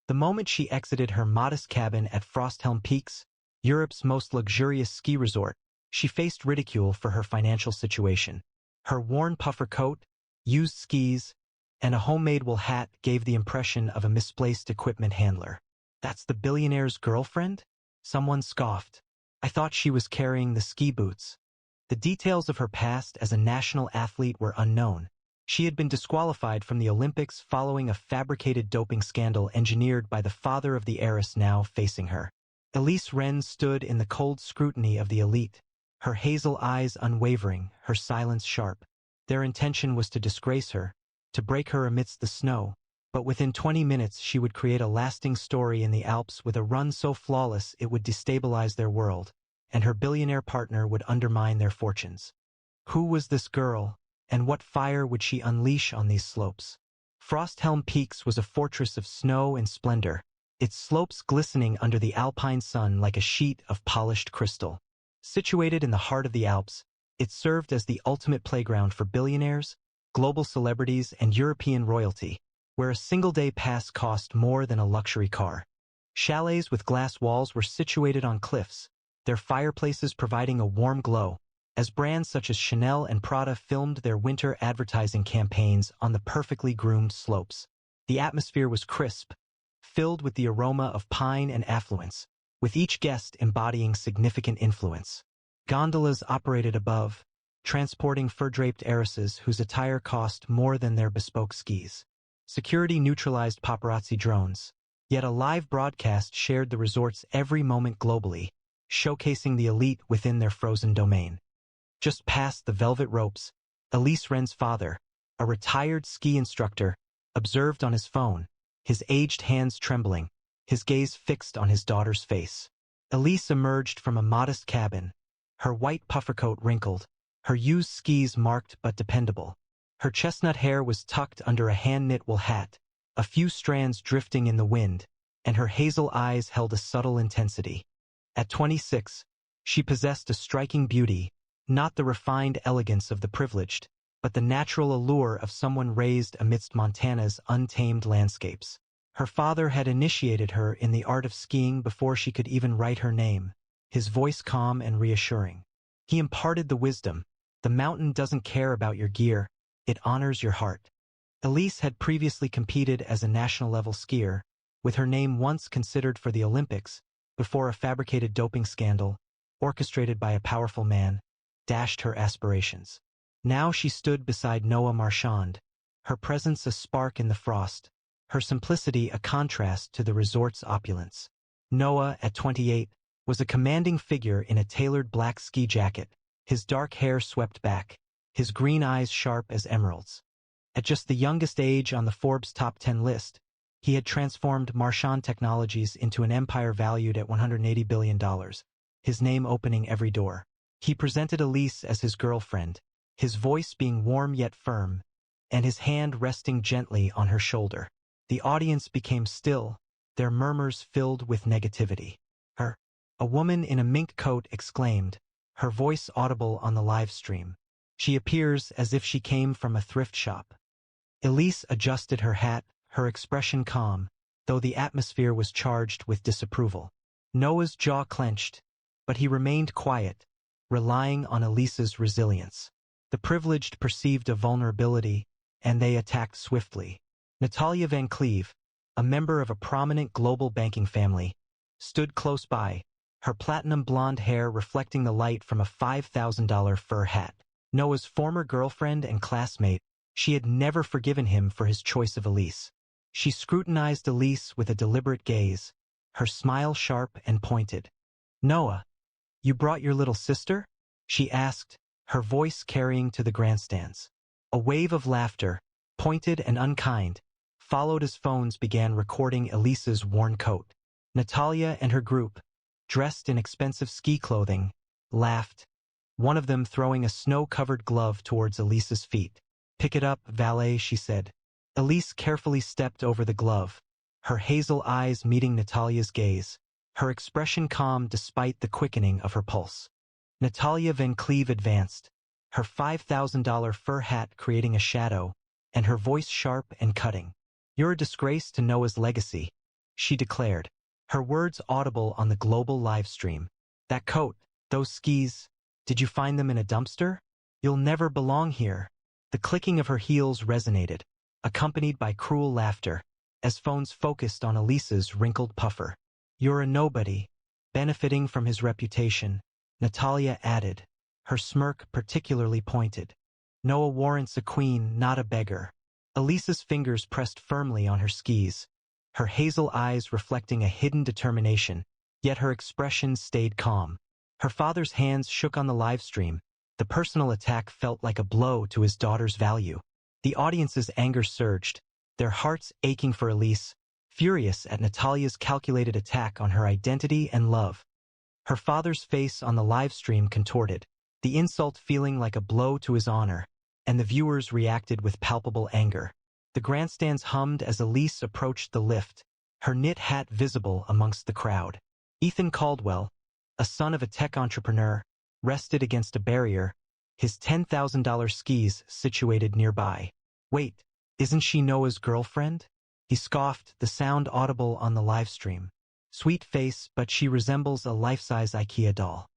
The moment she exited her modest cabin at Frosthelm Peaks, Europe's most luxurious ski resort, she faced ridicule for her financial situation. Her worn puffer coat, used skis, and a homemade wool hat gave the impression of a misplaced equipment handler. "That's the billionaire's girlfriend?" Someone scoffed. "I thought she was carrying the ski boots." The details of her past as a national athlete were unknown. She had been disqualified from the Olympics following a fabricated doping scandal engineered by the father of the heiress now facing her. Elise Wren stood in the cold scrutiny of the elite, her hazel eyes unwavering, her silence sharp. Their intention was to disgrace her, to break her amidst the snow, but within 20 minutes she would create a lasting story in the Alps with a run so flawless it would destabilize their world, and her billionaire partner would undermine their fortunes. Who was this girl, and what fire would she unleash on these slopes? Frosthelm Peaks was a fortress of snow and splendor, its slopes glistening under the alpine sun like a sheet of polished crystal. Situated in the heart of the Alps, it served as the ultimate playground for billionaires, global celebrities, and European royalty, where a single-day pass cost more than a luxury car. Chalets with glass walls were situated on cliffs, their fireplaces providing a warm glow, as brands such as Chanel and Prada filmed their winter advertising campaigns on the perfectly groomed slopes. The atmosphere was crisp, filled with the aroma of pine and affluence, with each guest embodying significant influence. Gondolas operated above, transporting fur-draped heiresses whose attire cost more than their bespoke skis. Security neutralized paparazzi drones, yet a live broadcast shared the resort's every moment globally, showcasing the elite within their frozen domain. Just past the velvet ropes, Elise Wren's father, a retired ski instructor, observed on his phone, his aged hands trembling, his gaze fixed on his daughter's face. Elise emerged from a modest cabin, her white puffercoat wrinkled, her used skis marked but dependable. Her chestnut hair was tucked under a hand-knit wool hat, a few strands drifting in the wind, and her hazel eyes held a subtle intensity. At 26, she possessed a striking beauty, not the refined elegance of the privileged, but the natural allure of someone raised amidst Montana's untamed landscapes. Her father had initiated her in the art of skiing before she could even write her name, his voice calm and reassuring. He imparted the wisdom: the mountain doesn't care about your gear, it honors your heart. Elise had previously competed as a national-level skier, with her name once considered for the Olympics, before a fabricated doping scandal, orchestrated by a powerful man, dashed her aspirations. Now she stood beside Noah Marchand, her presence a spark in the frost, her simplicity a contrast to the resort's opulence. Noah, at 28, was a commanding figure in a tailored black ski jacket, his dark hair swept back, his green eyes sharp as emeralds. At just the youngest age on the Forbes Top 10 list, he had transformed Marchand Technologies into an empire valued at $180 billion, his name opening every door. He presented Elise as his girlfriend, his voice being warm yet firm, and his hand resting gently on her shoulder. The audience became still, their murmurs filled with negativity. "Her," a woman in a mink coat exclaimed, her voice audible on the live stream. "She appears as if she came from a thrift shop." Elise adjusted her hat, her expression calm, though the atmosphere was charged with disapproval. Noah's jaw clenched, but he remained quiet, relying on Elise's resilience. The privileged perceived a vulnerability, and they attacked swiftly. Natalia Van Cleve, a member of a prominent global banking family, stood close by, her platinum blonde hair reflecting the light from a $5,000 fur hat. Noah's former girlfriend and classmate, she had never forgiven him for his choice of Elise. She scrutinized Elise with a deliberate gaze, her smile sharp and pointed. "Noah, you brought your little sister?" she asked, her voice carrying to the grandstands. A wave of laughter, pointed and unkind, followed as phones began recording Elise's worn coat. Natalia and her group, dressed in expensive ski clothing, laughed, one of them throwing a snow-covered glove towards Elise's feet. "Pick it up, valet," she said. Elise carefully stepped over the glove, her hazel eyes meeting Natalia's gaze, her expression calm despite the quickening of her pulse. Natalia Van Cleve advanced, her $5,000 fur hat creating a shadow, and her voice sharp and cutting. "You're a disgrace to Noah's legacy. she declared, her words audible on the global live stream. That coat, those skis, did you find them in a dumpster? You'll never belong here. The clicking of her heels resonated, accompanied by cruel laughter, as phones focused on Elisa's wrinkled puffer. You're a nobody. Benefiting from his reputation, Natalia added, her smirk particularly pointed. Noah warrants a queen, not a beggar. Elisa's fingers pressed firmly on her skis, her hazel eyes reflecting a hidden determination, yet her expression stayed calm. Her father's hands shook on the live stream. The personal attack felt like a blow to his daughter's value. The audience's anger surged, their hearts aching for Elise, furious at Natalia's calculated attack on her identity and love. Her father's face on the live stream contorted, the insult feeling like a blow to his honor, and the viewers reacted with palpable anger. The grandstands hummed as Elise approached the lift, her knit hat visible amongst the crowd. Ethan Caldwell, a son of a tech entrepreneur, rested against a barrier, his $10,000 skis situated nearby. Wait, isn't she Noah's girlfriend? He scoffed, the sound audible on the live stream. Sweet face, but she resembles a life-size IKEA doll.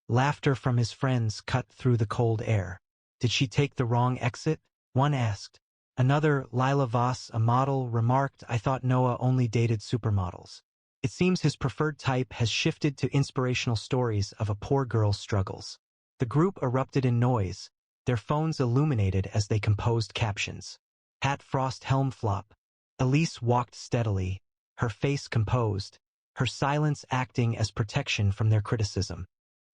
Laughter from his friends cut through the cold air. Did she take the wrong exit? One asked. Another, Lila Voss, a model, remarked, I thought Noah only dated supermodels. It seems his preferred type has shifted to inspirational stories of a poor girl's struggles. The group erupted in noise, their phones illuminated as they composed captions. Hat Frost Helm Flop. Elise walked steadily, her face composed, her silence acting as protection from their criticism.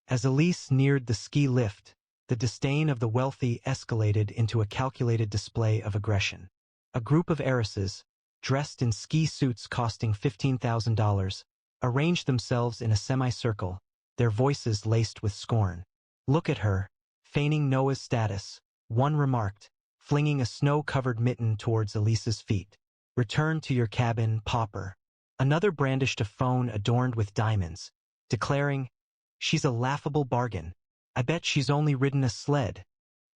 As Elise neared the ski lift, the disdain of the wealthy escalated into a calculated display of aggression. A group of heiresses, dressed in ski suits costing $15,000, arranged themselves in a semicircle, their voices laced with scorn. Look at her, feigning Noah's status, one remarked, flinging a snow-covered mitten towards Elisa's feet. Return to your cabin, pauper. Another brandished a phone adorned with diamonds, declaring, she's a laughable bargain. I bet she's only ridden a sled.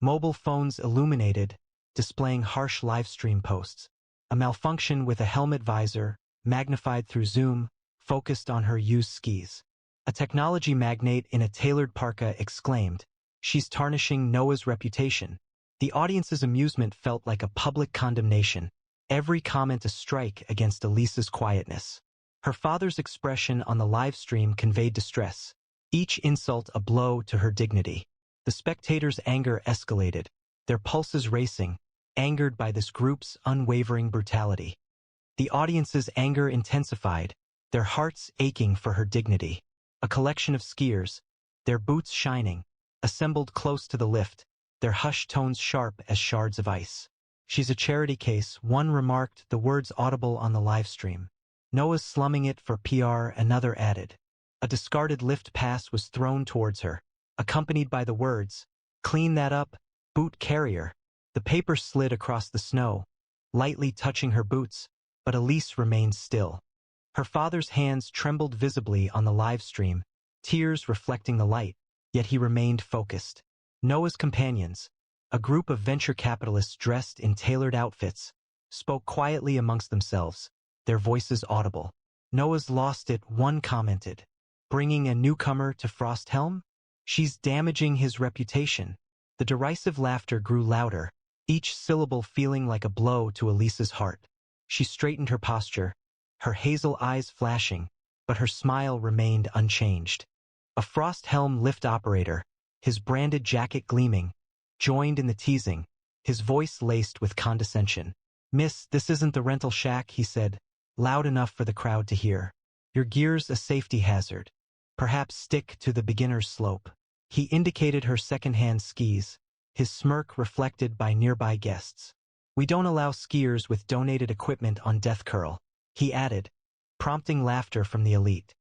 Mobile phones illuminated, displaying harsh livestream posts. A malfunction with a helmet visor, magnified through zoom, focused on her used skis. A technology magnate in a tailored parka exclaimed, she's tarnishing Noah's reputation. The audience's amusement felt like a public condemnation, every comment a strike against Elisa's quietness. Her father's expression on the live stream conveyed distress, each insult a blow to her dignity. The spectators' anger escalated, their pulses racing, angered by this group's unwavering brutality. The audience's anger intensified, their hearts aching for her dignity. A collection of skiers, their boots shining, assembled close to the lift, their hushed tones sharp as shards of ice. She's a charity case, one remarked, the words audible on the live stream. Noah's slumming it for PR, another added. A discarded lift pass was thrown towards her, accompanied by the words, clean that up, boot carrier. The paper slid across the snow, lightly touching her boots, but Elise remained still. Her father's hands trembled visibly on the live stream, tears reflecting the light, yet he remained focused. Noah's companions, a group of venture capitalists dressed in tailored outfits, spoke quietly amongst themselves, their voices audible. Noah's lost it, one commented. Bringing a newcomer to Frosthelm? She's damaging his reputation. The derisive laughter grew louder, each syllable feeling like a blow to Elisa's heart. She straightened her posture, her hazel eyes flashing, but her smile remained unchanged. A Frosthelm lift operator, his branded jacket gleaming, joined in the teasing, his voice laced with condescension. Miss, this isn't the rental shack, he said, loud enough for the crowd to hear. Your gear's a safety hazard. Perhaps stick to the beginner's slope. He indicated her second-hand skis, his smirk reflected by nearby guests. We don't allow skiers with donated equipment on Death Curl, he added, prompting laughter from the elite.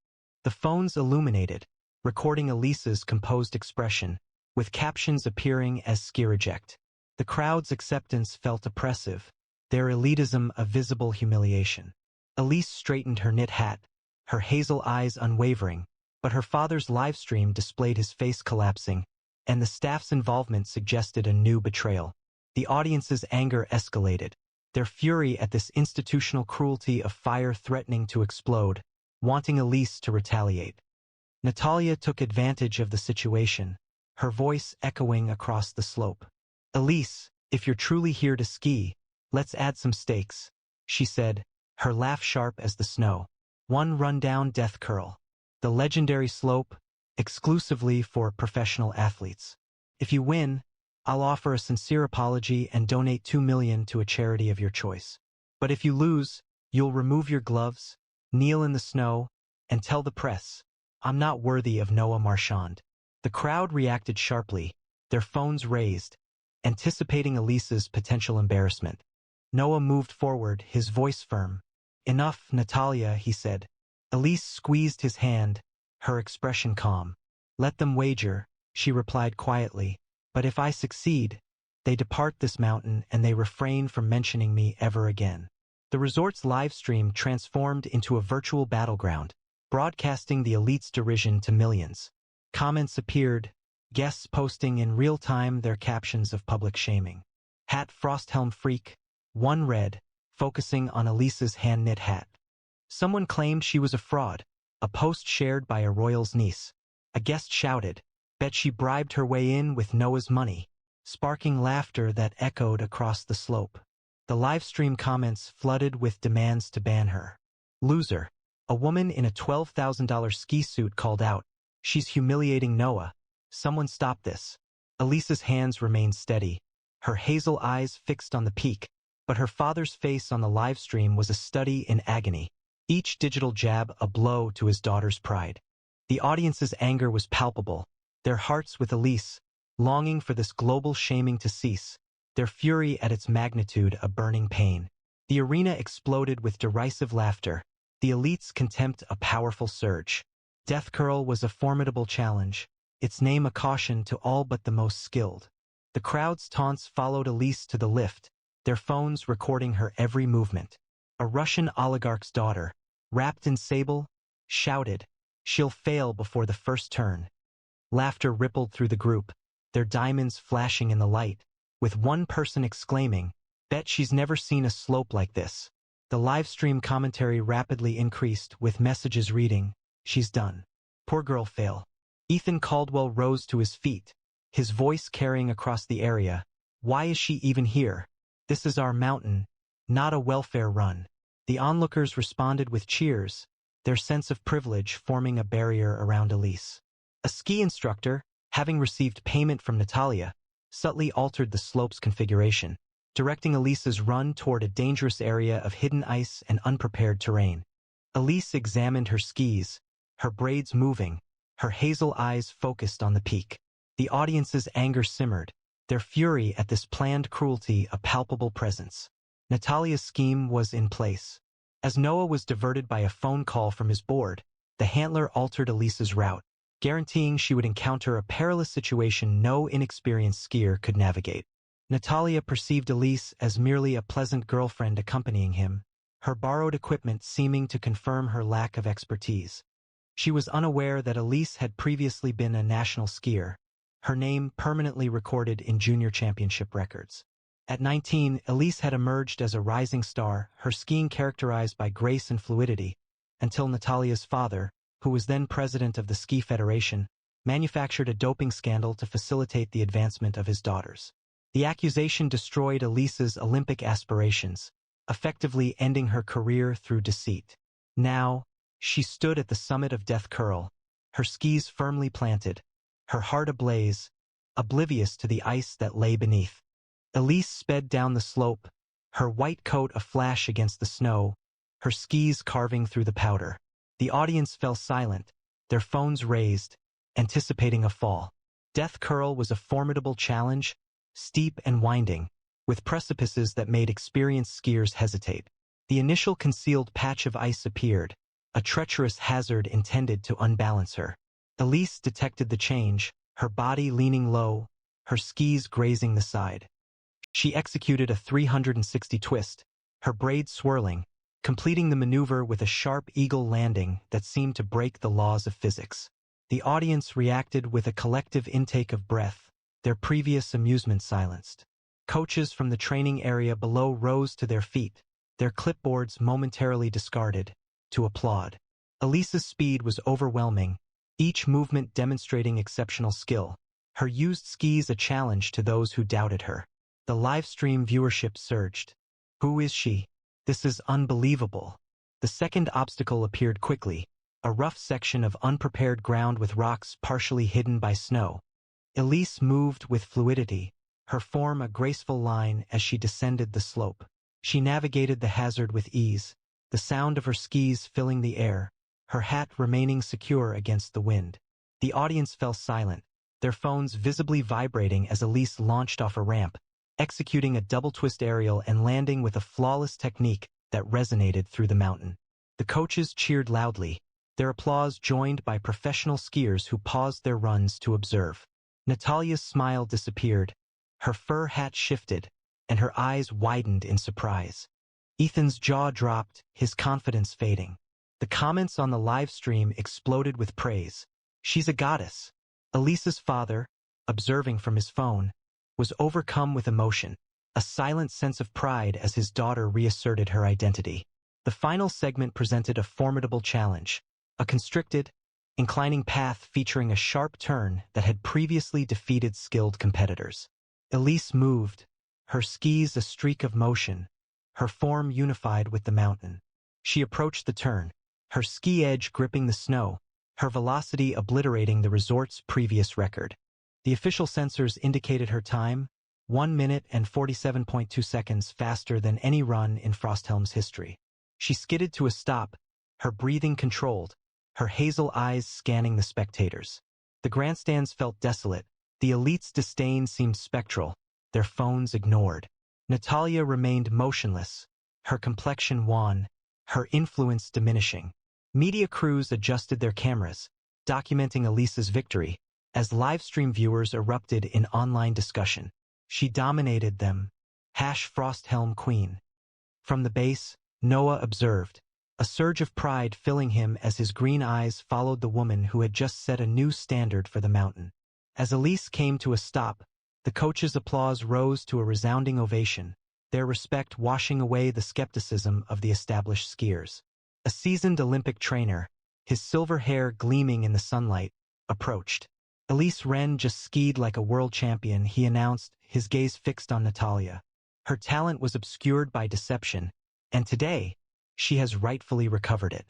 The phones illuminated, recording Elisa's composed expression, with captions appearing as ski reject. The crowd's acceptance felt oppressive, their elitism a visible humiliation. Elise straightened her knit hat, her hazel eyes unwavering, but her father's live stream displayed his face collapsing, and the staff's involvement suggested a new betrayal. The audience's anger escalated, their fury at this institutional cruelty of fire threatening to explode, wanting Elise to retaliate. Natalia took advantage of the situation, her voice echoing across the slope. "Elise, if you're truly here to ski, let's add some stakes," she said, her laugh sharp as the snow. "One rundown death curl. The legendary slope, exclusively for professional athletes. If you win, I'll offer a sincere apology and donate $2 million to a charity of your choice. But if you lose, you'll remove your gloves, kneel in the snow, and tell the press, I'm not worthy of Noah Marchand." The crowd reacted sharply, their phones raised, anticipating Elise's potential embarrassment. Noah moved forward, his voice firm. "Enough, Natalia," he said. Elise squeezed his hand, her expression calm. "Let them wager," she replied quietly. "But if I succeed, they depart this mountain and they refrain from mentioning me ever again." The resort's live stream transformed into a virtual battleground, broadcasting the elite's derision to millions. Comments appeared, guests posting in real time their captions of public shaming. "Hat Frosthelm freak," one read, focusing on Elise's hand-knit hat. Someone claimed she was a fraud, a post shared by a royal's niece. A guest shouted, "Bet she bribed her way in with Noah's money," sparking laughter that echoed across the slope. The livestream comments flooded with demands to ban her. "Loser," a woman in a $12,000 ski suit called out. "She's humiliating Noah. Someone stop this." Elise's hands remained steady, her hazel eyes fixed on the peak, but her father's face on the livestream was a study in agony, each digital jab a blow to his daughter's pride. The audience's anger was palpable, their hearts with Elise, longing for this global shaming to cease, their fury at its magnitude a burning pain. The arena exploded with derisive laughter, the elite's contempt a powerful surge. Death Curl was a formidable challenge, its name a caution to all but the most skilled. The crowd's taunts followed Elise to the lift, their phones recording her every movement. A Russian oligarch's daughter, wrapped in sable, shouted, "She'll fail before the first turn." Laughter rippled through the group, their diamonds flashing in the light, with one person exclaiming, "Bet she's never seen a slope like this." The livestream commentary rapidly increased, with messages reading, "She's done. Poor girl fail." Ethan Caldwell rose to his feet, his voice carrying across the area. "Why is she even here? This is our mountain, not a welfare run." The onlookers responded with cheers, their sense of privilege forming a barrier around Elise. A ski instructor, having received payment from Natalia, subtly altered the slope's configuration, directing Elise's run toward a dangerous area of hidden ice and unprepared terrain. Elise examined her skis, her braids moving, her hazel eyes focused on the peak. The audience's anger simmered, their fury at this planned cruelty a palpable presence. Natalia's scheme was in place. As Noah was diverted by a phone call from his board, the handler altered Elise's route, guaranteeing she would encounter a perilous situation no inexperienced skier could navigate. Natalia perceived Elise as merely a pleasant girlfriend accompanying him, her borrowed equipment seeming to confirm her lack of expertise. She was unaware that Elise had previously been a national skier, her name permanently recorded in junior championship records. At 19, Elise had emerged as a rising star, her skiing characterized by grace and fluidity, until Natalia's father, who was then president of the Ski Federation, manufactured a doping scandal to facilitate the advancement of his daughters. The accusation destroyed Elise's Olympic aspirations, effectively ending her career through deceit. Now, she stood at the summit of Death Curl, her skis firmly planted, her heart ablaze, oblivious to the ice that lay beneath. Elise sped down the slope, her white coat aflash against the snow, her skis carving through the powder. The audience fell silent, their phones raised, anticipating a fall. Death Curl was a formidable challenge, steep and winding, with precipices that made experienced skiers hesitate. The initial concealed patch of ice appeared, a treacherous hazard intended to unbalance her. Elise detected the change, her body leaning low, her skis grazing the side. She executed a 360 twist, her braids swirling, completing the maneuver with a sharp eagle landing that seemed to break the laws of physics. The audience reacted with a collective intake of breath, their previous amusement silenced. Coaches from the training area below rose to their feet, their clipboards momentarily discarded, to applaud. Elise's speed was overwhelming, each movement demonstrating exceptional skill, her used skis a challenge to those who doubted her. The live stream viewership surged. Who is she? This is unbelievable. The second obstacle appeared quickly, a rough section of unprepared ground with rocks partially hidden by snow. Elise moved with fluidity, her form a graceful line as she descended the slope. She navigated the hazard with ease, the sound of her skis filling the air, her hat remaining secure against the wind. The audience fell silent, their phones visibly vibrating as Elise launched off a ramp, executing a double-twist aerial and landing with a flawless technique that resonated through the mountain. The coaches cheered loudly, their applause joined by professional skiers who paused their runs to observe. Natalia's smile disappeared, her fur hat shifted, and her eyes widened in surprise. Ethan's jaw dropped, his confidence fading. The comments on the live stream exploded with praise. She's a goddess. Elise's father, observing from his phone, was overcome with emotion, a silent sense of pride as his daughter reasserted her identity. The final segment presented a formidable challenge, a constricted, inclining path featuring a sharp turn that had previously defeated skilled competitors. Elise moved, her skis a streak of motion, her form unified with the mountain. She approached the turn, her ski edge gripping the snow, her velocity obliterating the resort's previous record. The official sensors indicated her time, 1 minute and 47.2 seconds faster than any run in Frosthelm's history. She skidded to a stop, her breathing controlled, her hazel eyes scanning the spectators. The grandstands felt desolate, the elite's disdain seemed spectral, their phones ignored. Natalia remained motionless, her complexion wan, her influence diminishing. Media crews adjusted their cameras, documenting Elise's victory, as livestream viewers erupted in online discussion. She dominated them. #Frosthelm Queen. From the base, Noah observed, a surge of pride filling him as his green eyes followed the woman who had just set a new standard for the mountain. As Elise came to a stop, the coaches' applause rose to a resounding ovation, their respect washing away the skepticism of the established skiers. A seasoned Olympic trainer, his silver hair gleaming in the sunlight, approached. Elise Wren just skied like a world champion, he announced, his gaze fixed on Natalia. Her talent was obscured by deception, and today, she has rightfully recovered it.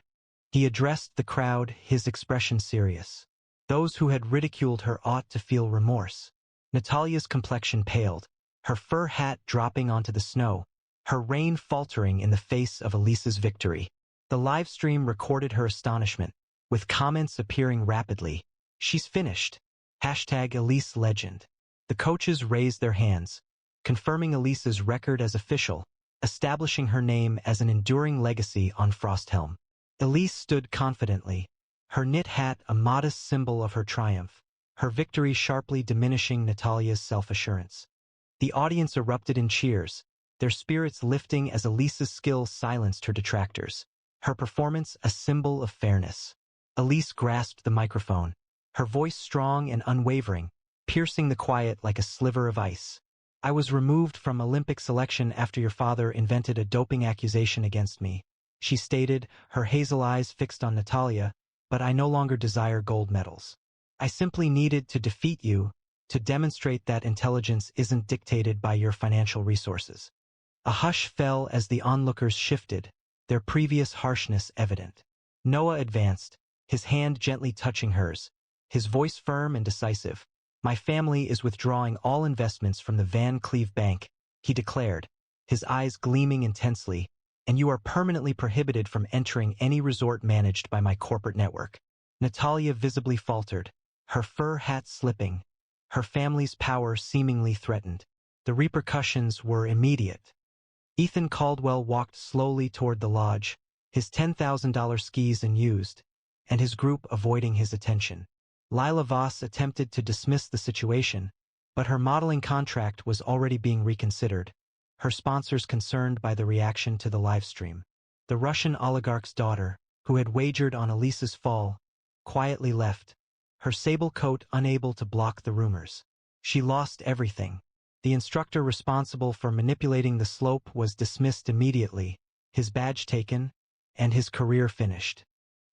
He addressed the crowd, his expression serious. Those who had ridiculed her ought to feel remorse. Natalia's complexion paled, her fur hat dropping onto the snow, her rein faltering in the face of Elise's victory. The live stream recorded her astonishment, with comments appearing rapidly. She's finished. #EliseLegend. The coaches raised their hands, confirming Elise's record as official, establishing her name as an enduring legacy on Frosthelm. Elise stood confidently, her knit hat a modest symbol of her triumph, her victory sharply diminishing Natalia's self-assurance. The audience erupted in cheers, their spirits lifting as Elise's skill silenced her detractors, her performance a symbol of fairness. Elise grasped the microphone, her voice strong and unwavering, piercing the quiet like a sliver of ice. I was removed from Olympic selection after your father invented a doping accusation against me, she stated, her hazel eyes fixed on Natalia, but I no longer desire gold medals. I simply needed to defeat you, to demonstrate that intelligence isn't dictated by your financial resources. A hush fell as the onlookers shifted, their previous harshness evident. Noah advanced, his hand gently touching hers, his voice firm and decisive. My family is withdrawing all investments from the Van Cleve Bank, he declared, his eyes gleaming intensely, and you are permanently prohibited from entering any resort managed by my corporate network. Natalia visibly faltered, her fur hat slipping, her family's power seemingly threatened. The repercussions were immediate. Ethan Caldwell walked slowly toward the lodge, his $10,000 skis unused, and his group avoiding his attention. Lila Voss attempted to dismiss the situation, but her modeling contract was already being reconsidered, her sponsors concerned by the reaction to the livestream. The Russian oligarch's daughter, who had wagered on Elise's fall, quietly left, her sable coat unable to block the rumors. She lost everything. The instructor responsible for manipulating the slope was dismissed immediately, his badge taken, and his career finished.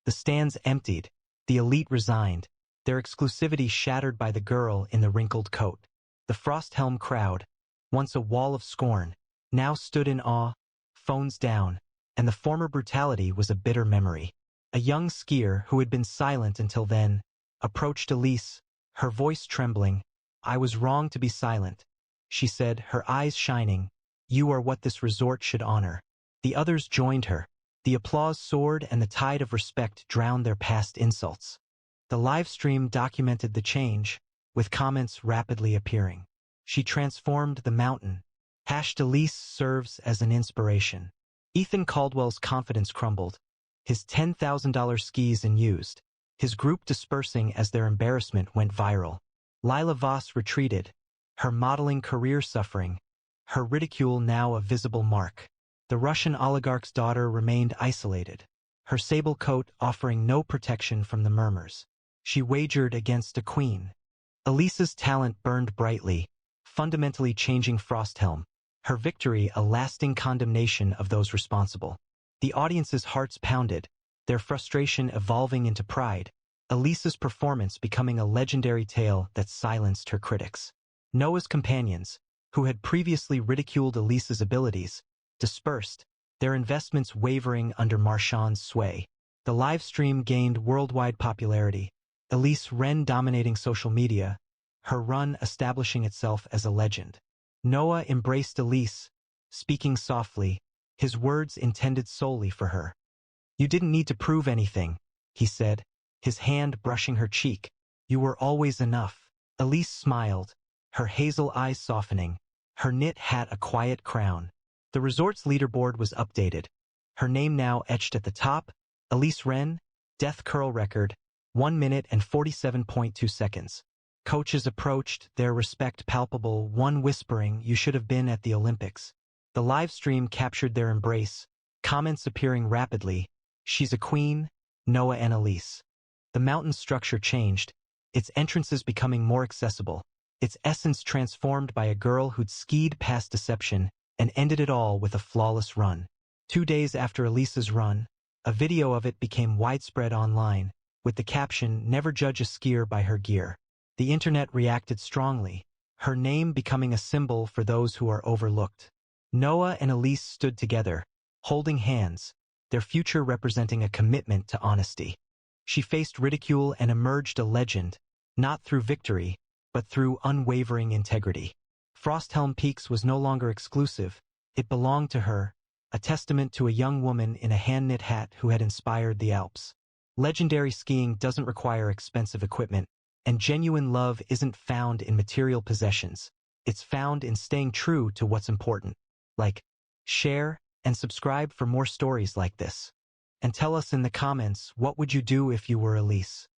The stands emptied, the elite resigned, their exclusivity shattered by the girl in the wrinkled coat. The Frosthelm crowd, once a wall of scorn, now stood in awe, phones down, and the former brutality was a bitter memory. A young skier who had been silent until then approached Elise, her voice trembling. "I was wrong to be silent," she said, her eyes shining. "You are what this resort should honor." The others joined her. The applause soared and the tide of respect drowned their past insults. The live stream documented the change, with comments rapidly appearing. "She transformed the mountain." #Elise serves as an inspiration. Ethan Caldwell's confidence crumbled, his $10,000 skis unused, his group dispersing as their embarrassment went viral. Lila Voss retreated, her modeling career suffering, her ridicule now a visible mark. The Russian oligarch's daughter remained isolated, her sable coat offering no protection from the murmurs. She wagered against a queen. Elise's talent burned brightly, fundamentally changing Frosthelm, her victory a lasting condemnation of those responsible. The audience's hearts pounded, their frustration evolving into pride, Elise's performance becoming a legendary tale that silenced her critics. Noah's companions, who had previously ridiculed Elise's abilities, dispersed, their investments wavering under Marchand's sway. The live stream gained worldwide popularity, Elise Ren dominating social media, her run establishing itself as a legend. Noah embraced Elise, speaking softly, his words intended solely for her. "You didn't need to prove anything," he said, his hand brushing her cheek. "You were always enough." Elise smiled, her hazel eyes softening, her knit hat a quiet crown. The resort's leaderboard was updated, her name now etched at the top. Elise Ren, death curl record, 1 minute and 47.2 seconds. Coaches approached, their respect palpable, one whispering, "You should have been at the Olympics." The live stream captured their embrace, comments appearing rapidly. "She's a queen," Noah and Elise. The mountain's structure changed, its entrances becoming more accessible, its essence transformed by a girl who'd skied past deception and ended it all with a flawless run. 2 days after Elise's run, a video of it became widespread online, with the caption, "Never judge a skier by her gear." The internet reacted strongly, her name becoming a symbol for those who are overlooked. Noah and Elise stood together, holding hands, their future representing a commitment to honesty. She faced ridicule and emerged a legend, not through victory, but through unwavering integrity. Frosthelm Peaks was no longer exclusive, it belonged to her, a testament to a young woman in a hand-knit hat who had inspired the Alps. Legendary skiing doesn't require expensive equipment, and genuine love isn't found in material possessions. It's found in staying true to what's important. Like, share, and subscribe for more stories like this. And tell us in the comments, what would you do if you were Elise?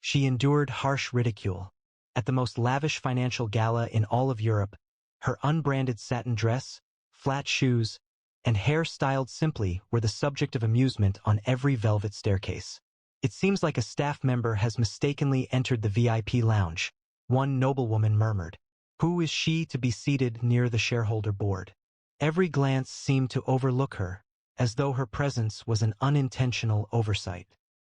She endured harsh ridicule. At the most lavish financial gala in all of Europe, her unbranded satin dress, flat shoes, and hair styled simply were the subject of amusement on every velvet staircase. "It seems like a staff member has mistakenly entered the VIP lounge," one noblewoman murmured. "Who is she to be seated near the shareholder board?" Every glance seemed to overlook her, as though her presence was an unintentional oversight.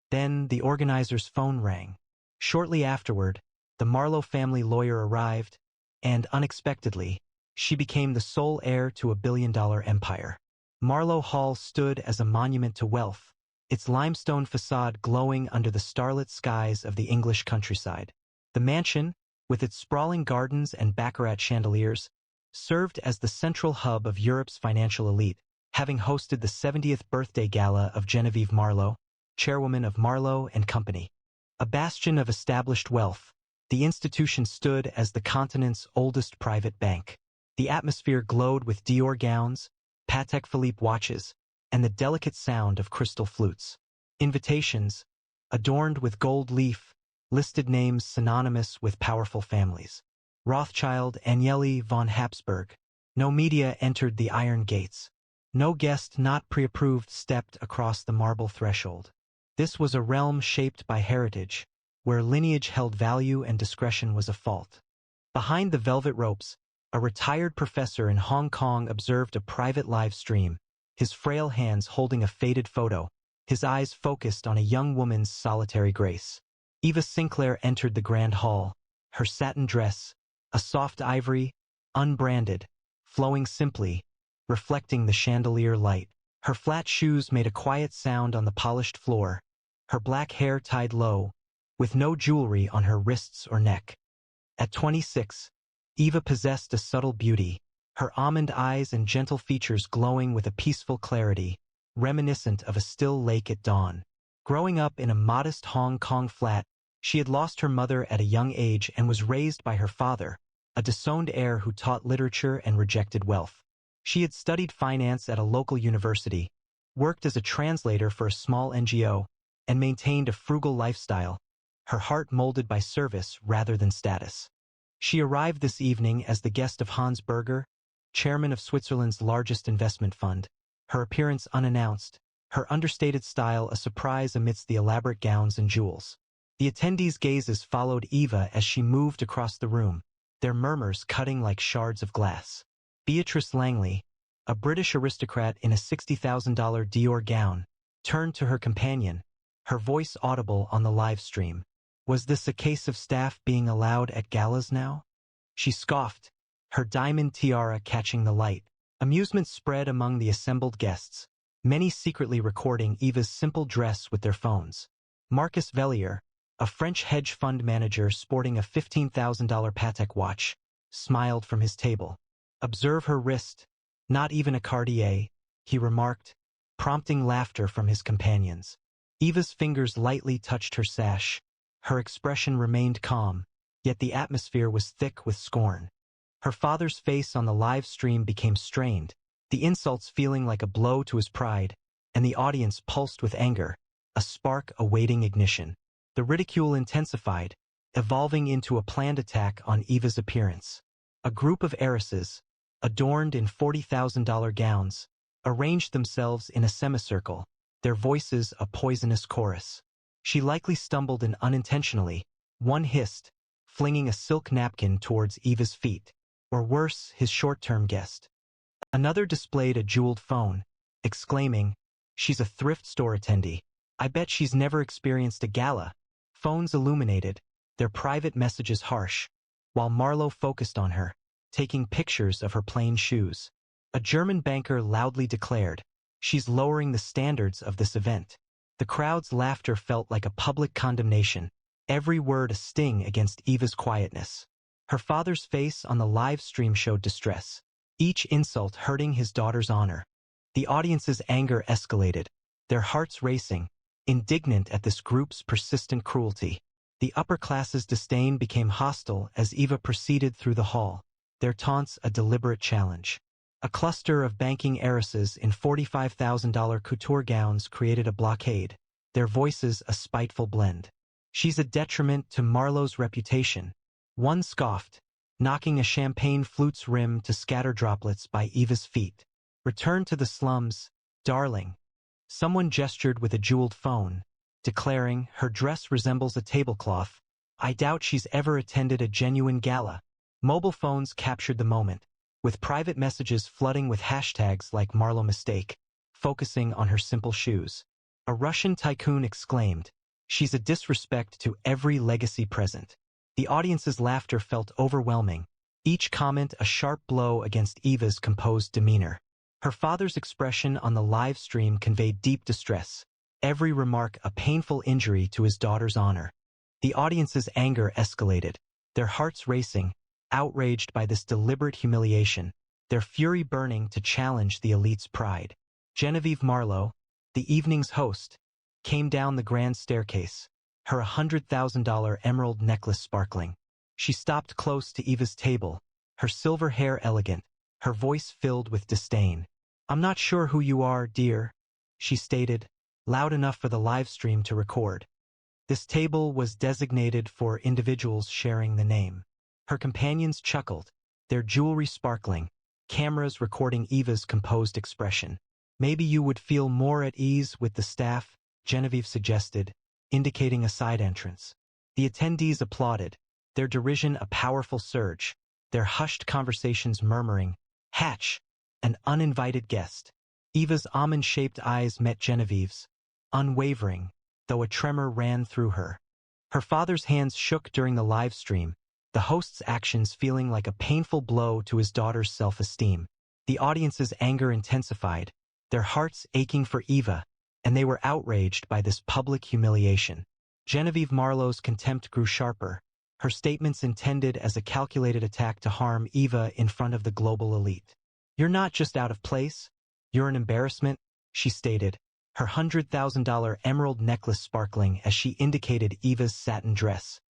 Then the organizer's phone rang. Shortly afterward, the Marlowe family lawyer arrived, and unexpectedly, she became the sole heir to a billion-dollar empire. Marlowe Hall stood as a monument to wealth, its limestone facade glowing under the starlit skies of the English countryside. The mansion, with its sprawling gardens and baccarat chandeliers, served as the central hub of Europe's financial elite, having hosted the 70th birthday gala of Genevieve Marlowe, chairwoman of Marlowe and Company. A bastion of established wealth, the institution stood as the continent's oldest private bank. The atmosphere glowed with Dior gowns, Patek Philippe watches, and the delicate sound of crystal flutes. Invitations, adorned with gold leaf, listed names synonymous with powerful families. Rothschild, Agnelli, von Habsburg. No media entered the iron gates. No guest not pre-approved stepped across the marble threshold. This was a realm shaped by heritage, where lineage held value and discretion was a fault. Behind the velvet ropes, a retired professor in Hong Kong observed a private live stream, his frail hands holding a faded photo, his eyes focused on a young woman's solitary grace. Eva Sinclair entered the grand hall, her satin dress, a soft ivory, unbranded, flowing simply, reflecting the chandelier light. Her flat shoes made a quiet sound on the polished floor, her black hair tied low, with no jewelry on her wrists or neck. At 26, Eva possessed a subtle beauty, her almond eyes and gentle features glowing with a peaceful clarity, reminiscent of a still lake at dawn. Growing up in a modest Hong Kong flat, she had lost her mother at a young age and was raised by her father, a disowned heir who taught literature and rejected wealth. She had studied finance at a local university, worked as a translator for a small NGO, and maintained a frugal lifestyle, her heart molded by service rather than status. She arrived this evening as the guest of Hans Berger, chairman of Switzerland's largest investment fund, her appearance unannounced, her understated style a surprise amidst the elaborate gowns and jewels. The attendees' gazes followed Eva as she moved across the room, their murmurs cutting like shards of glass. Beatrice Langley, a British aristocrat in a $60,000 Dior gown, turned to her companion, her voice audible on the live stream. Was this a case of staff being allowed at galas now? She scoffed, her diamond tiara catching the light. Amusement spread among the assembled guests, many secretly recording Eva's simple dress with their phones. Marcus Vellier, a French hedge fund manager sporting a $15,000 Patek watch, smiled from his table. "Observe her wrist, not even a Cartier," he remarked, prompting laughter from his companions. Eva's fingers lightly touched her sash. Her expression remained calm, yet the atmosphere was thick with scorn. Her father's face on the live stream became strained, the insults feeling like a blow to his pride, and the audience pulsed with anger, a spark awaiting ignition. The ridicule intensified, evolving into a planned attack on Eva's appearance. A group of heiresses, adorned in $40,000 gowns, arranged themselves in a semicircle, their voices a poisonous chorus. She likely stumbled and unintentionally, one hissed, flinging a silk napkin towards Eva's feet, or worse, his short-term guest. Another displayed a jeweled phone, exclaiming, "She's a thrift store attendee. I bet she's never experienced a gala." Phones illuminated, their private messages harsh, while Marlowe focused on her, taking pictures of her plain shoes. A German banker loudly declared, "She's lowering the standards of this event." The crowd's laughter felt like a public condemnation, every word a sting against Eva's quietness. Her father's face on the live stream showed distress, each insult hurting his daughter's honor. The audience's anger escalated, their hearts racing, indignant at this group's persistent cruelty. The upper class's disdain became hostile as Eva proceeded through the hall, their taunts a deliberate challenge. A cluster of banking heiresses in $45,000 couture gowns created a blockade, their voices a spiteful blend. "She's a detriment to Marlowe's reputation," one scoffed, knocking a champagne flute's rim to scatter droplets by Eva's feet. "Return to the slums, darling." Someone gestured with a jeweled phone, declaring, "Her dress resembles a tablecloth. I doubt she's ever attended a genuine gala." Mobile phones captured the moment, with private messages flooding with hashtags like Marlowe mistake, focusing on her simple shoes. A Russian tycoon exclaimed, "She's a disrespect to every legacy present." The audience's laughter felt overwhelming, each comment a sharp blow against Eva's composed demeanor. Her father's expression on the live stream conveyed deep distress, every remark a painful injury to his daughter's honor. The audience's anger escalated, their hearts racing, outraged by this deliberate humiliation, their fury burning to challenge the elite's pride. Genevieve Marlowe, the evening's host, came down the grand staircase, her $100,000 emerald necklace sparkling. She stopped close to Eva's table, her silver hair elegant, her voice filled with disdain. "I'm not sure who you are, dear," she stated, loud enough for the live stream to record. This table was designated for individuals sharing the name. Her companions chuckled, their jewelry sparkling, cameras recording Eva's composed expression. "Maybe you would feel more at ease with the staff," Genevieve suggested, indicating a side entrance. The attendees applauded, their derision a powerful surge, their hushed conversations murmuring, "Hatch, an uninvited guest." Eva's almond-shaped eyes met Genevieve's, unwavering, though a tremor ran through her. Her father's hands shook during the live stream, the host's actions feeling like a painful blow to his daughter's self-esteem. The audience's anger intensified, their hearts aching for Eva, and they were outraged by this public humiliation. Genevieve Marlowe's contempt grew sharper, her statements intended as a calculated attack to harm Eva in front of the global elite. "You're not just out of place, you're an embarrassment," she stated, her $100,000 emerald necklace sparkling as she indicated Eva's satin dress.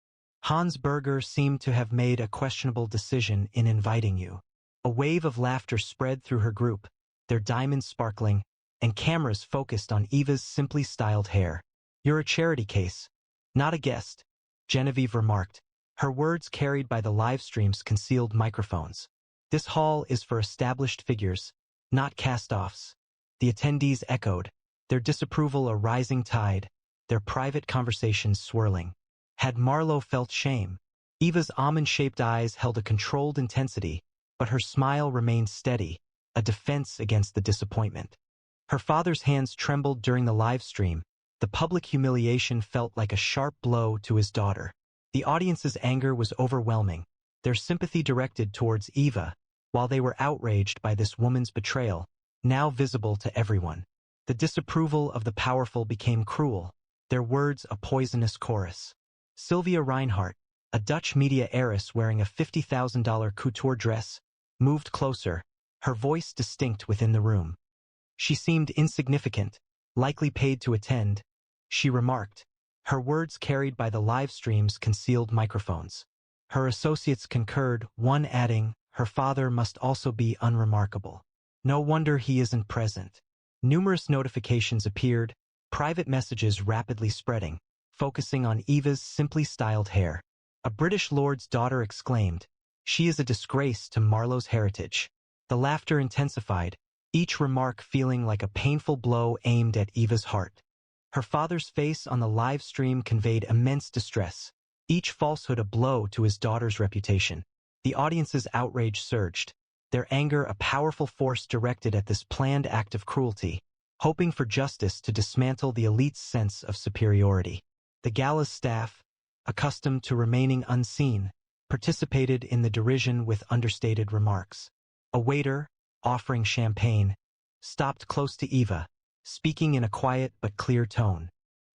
"Hans Berger seemed to have made a questionable decision in inviting you." A wave of laughter spread through her group, their diamonds sparkling, and cameras focused on Eva's simply styled hair. "You're a charity case, not a guest," Genevieve remarked, her words carried by the live stream's concealed microphones. "This hall is for established figures, not cast-offs." The attendees echoed, their disapproval a rising tide, their private conversations swirling. Had Marlowe felt shame? Eva's almond-shaped eyes held a controlled intensity, but her smile remained steady, a defense against the disappointment. Her father's hands trembled during the live stream. The public humiliation felt like a sharp blow to his daughter. The audience's anger was overwhelming, their sympathy directed towards Eva, while they were outraged by this woman's betrayal, now visible to everyone. The disapproval of the powerful became cruel, their words a poisonous chorus. Sylvia Reinhardt, a Dutch media heiress wearing a $50,000 couture dress, moved closer, her voice distinct within the room. She seemed insignificant, likely paid to attend, she remarked, her words carried by the live stream's concealed microphones. Her associates concurred, one adding, "Her father must also be unremarkable. No wonder he isn't present." Numerous notifications appeared, private messages rapidly spreading, focusing on Eva's simply styled hair. A British lord's daughter exclaimed, "She is a disgrace to Marlowe's heritage." The laughter intensified, each remark feeling like a painful blow aimed at Eva's heart. Her father's face on the live stream conveyed immense distress, each falsehood a blow to his daughter's reputation. The audience's outrage surged, their anger a powerful force directed at this planned act of cruelty, hoping for justice to dismantle the elite's sense of superiority. The gala's staff, accustomed to remaining unseen, participated in the derision with understated remarks. A waiter, offering champagne, stopped close to Eva, speaking in a quiet but clear tone.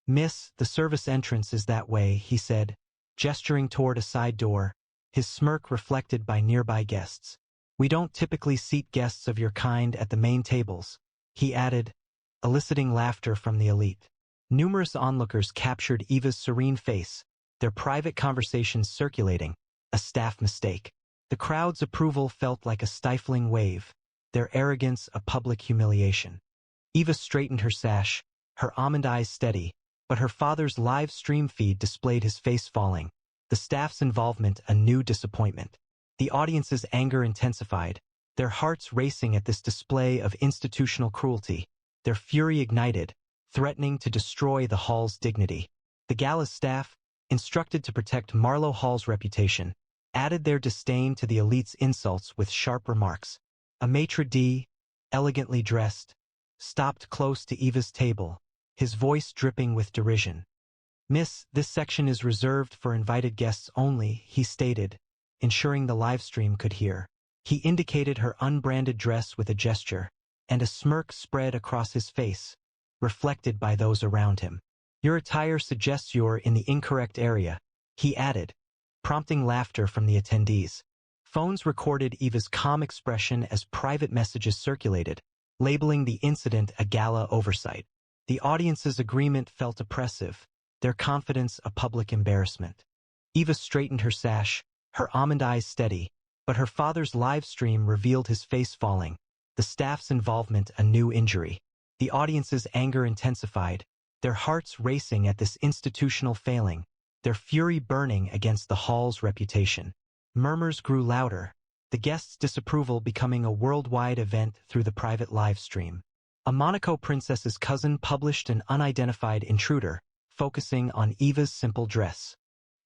"Miss, the service entrance is that way," he said, gesturing toward a side door, his smirk reflected by nearby guests. "We don't typically seat guests of your kind at the main tables," he added, eliciting laughter from the elite. Numerous onlookers captured Eva's serene face, their private conversations circulating, a staff mistake. The crowd's approval felt like a stifling wave, their arrogance a public humiliation. Eva straightened her sash, her almond eyes steady, but her father's live stream feed displayed his face falling, the staff's involvement a new disappointment. The audience's anger intensified, their hearts racing at this display of institutional cruelty, their fury ignited, threatening to destroy the hall's dignity. The gala's staff, instructed to protect Marlowe Hall's reputation, added their disdain to the elite's insults with sharp remarks. A maitre d', elegantly dressed, stopped close to Eva's table, his voice dripping with derision. "Miss, this section is reserved for invited guests only," he stated, ensuring the livestream could hear. He indicated her unbranded dress with a gesture, and a smirk spread across his face, reflected by those around him. "Your attire suggests you're in the incorrect area," he added, prompting laughter from the attendees. Phones recorded Eva's calm expression as private messages circulated, labeling the incident a gala oversight. The audience's agreement felt oppressive, their confidence a public embarrassment. Eva straightened her sash, her almond eyes steady, but her father's live stream revealed his face falling, the staff's involvement a new injury. The audience's anger intensified, their hearts racing at this institutional failing, their fury burning against the hall's reputation. Murmurs grew louder, the guests' disapproval becoming a worldwide event through the private live stream. A Monaco princess's cousin published an unidentified intruder, focusing on Eva's simple dress.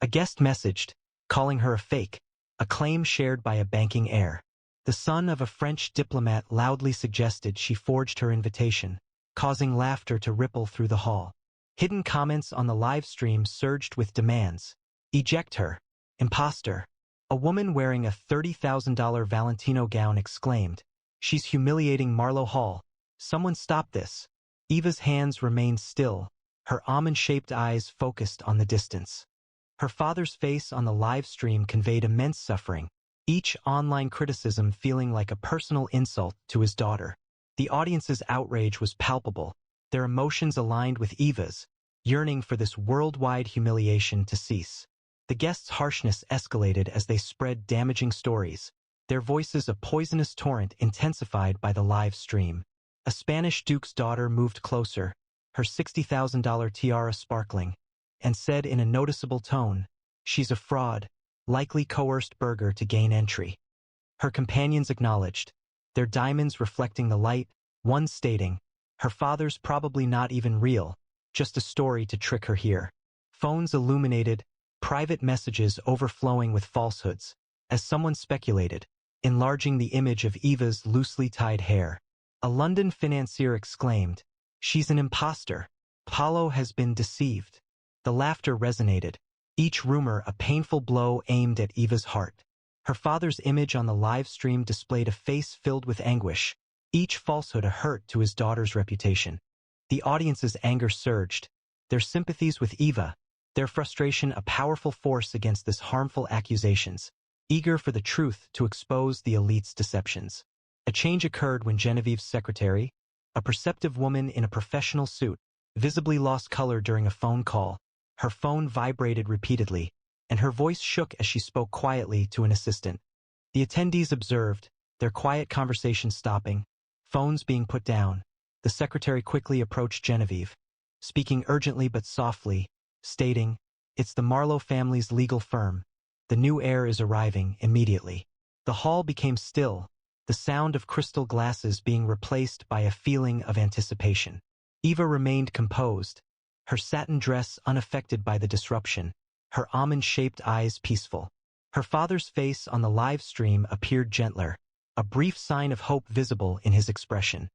A guest messaged, calling her a fake, a claim shared by a banking heir. The son of a French diplomat loudly suggested she forged her invitation, causing laughter to ripple through the hall. Hidden comments on the live stream surged with demands. Eject her. Imposter. A woman wearing a $30,000 Valentino gown exclaimed, "She's humiliating Marlowe Hall. Someone stop this." Eva's hands remained still, her almond-shaped eyes focused on the distance. Her father's face on the live stream conveyed immense suffering, each online criticism feeling like a personal insult to his daughter. The audience's outrage was palpable, their emotions aligned with Eva's, yearning for this worldwide humiliation to cease. The guests' harshness escalated as they spread damaging stories, their voices a poisonous torrent intensified by the live stream. A Spanish duke's daughter moved closer, her $60,000 tiara sparkling, and said in a noticeable tone, "She's a fraud, likely coerced Berger to gain entry." Her companions acknowledged, their diamonds reflecting the light, one stating, "Her father's probably not even real, just a story to trick her here." Phones illuminated, private messages overflowing with falsehoods, as someone speculated, enlarging the image of Eva's loosely tied hair. A London financier exclaimed, "She's an imposter. Paulo has been deceived." The laughter resonated, each rumor a painful blow aimed at Eva's heart. Her father's image on the live stream displayed a face filled with anguish, each falsehood a hurt to his daughter's reputation. The audience's anger surged, their sympathies with Eva, their frustration a powerful force against this harmful accusations, eager for the truth to expose the elite's deceptions. A change occurred when Genevieve's secretary, a perceptive woman in a professional suit, visibly lost color during a phone call. Her phone vibrated repeatedly, and her voice shook as she spoke quietly to an assistant. The attendees observed, their quiet conversation stopping, phones being put down. The secretary quickly approached Genevieve, speaking urgently but softly, stating, "It's the Marlowe family's legal firm. The new heir is arriving immediately." The hall became still, the sound of crystal glasses being replaced by a feeling of anticipation. Eva remained composed, her satin dress unaffected by the disruption, her almond-shaped eyes peaceful. Her father's face on the live stream appeared gentler, a brief sign of hope visible in his expression.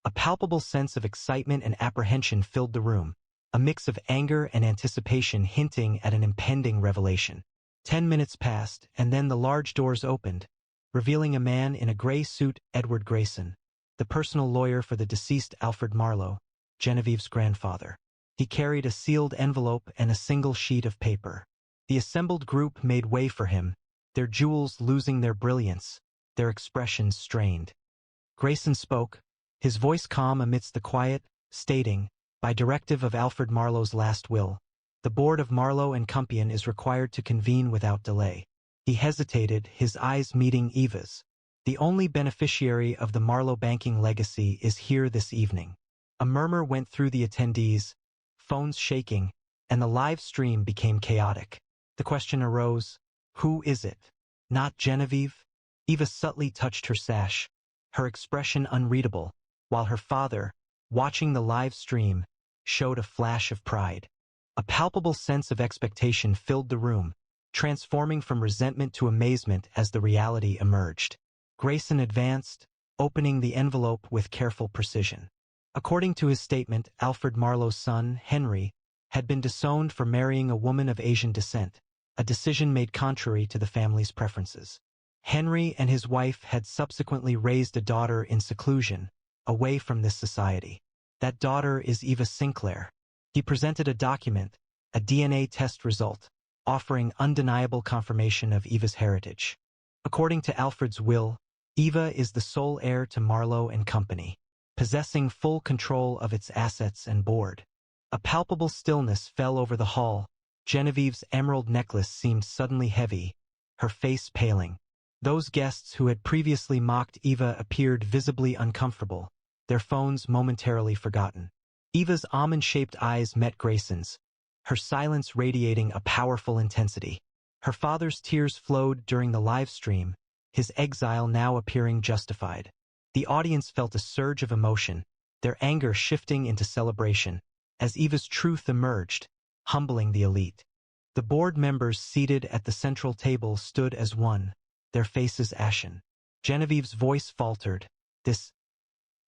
A palpable sense of excitement and apprehension filled the room, a mix of anger and anticipation hinting at an impending revelation. 10 minutes passed, and then the large doors opened, revealing a man in a gray suit, Edward Grayson, the personal lawyer for the deceased Alfred Marlowe, Genevieve's grandfather. He carried a sealed envelope and a single sheet of paper. The assembled group made way for him, their jewels losing their brilliance, their expressions strained. Grayson spoke, his voice calm amidst the quiet, stating, "By directive of Alfred Marlowe's last will, the board of Marlowe and Company is required to convene without delay." He hesitated, his eyes meeting Eva's. "The only beneficiary of the Marlowe banking legacy is here this evening." A murmur went through the attendees, phones shaking, and the live stream became chaotic. The question arose, who is it? Not Genevieve? Eva subtly touched her sash, her expression unreadable, while her father, watching the live stream, showed a flash of pride. A palpable sense of expectation filled the room, transforming from resentment to amazement as the reality emerged. Grayson advanced, opening the envelope with careful precision. According to his statement, Alfred Marlowe's son, Henry, had been disowned for marrying a woman of Asian descent, a decision made contrary to the family's preferences. Henry and his wife had subsequently raised a daughter in seclusion, away from this society. That daughter is Eva Sinclair. He presented a document, a DNA test result, offering undeniable confirmation of Eva's heritage. According to Alfred's will, Eva is the sole heir to Marlowe and Company, possessing full control of its assets and board. A palpable stillness fell over the hall. Genevieve's emerald necklace seemed suddenly heavy, her face paling. Those guests who had previously mocked Eva appeared visibly uncomfortable, their phones momentarily forgotten. Eva's almond-shaped eyes met Grayson's, her silence radiating a powerful intensity. Her father's tears flowed during the live stream, his exile now appearing justified. The audience felt a surge of emotion, their anger shifting into celebration, as Eva's truth emerged, humbling the elite. The board members seated at the central table stood as one, their faces ashen. Genevieve's voice faltered. This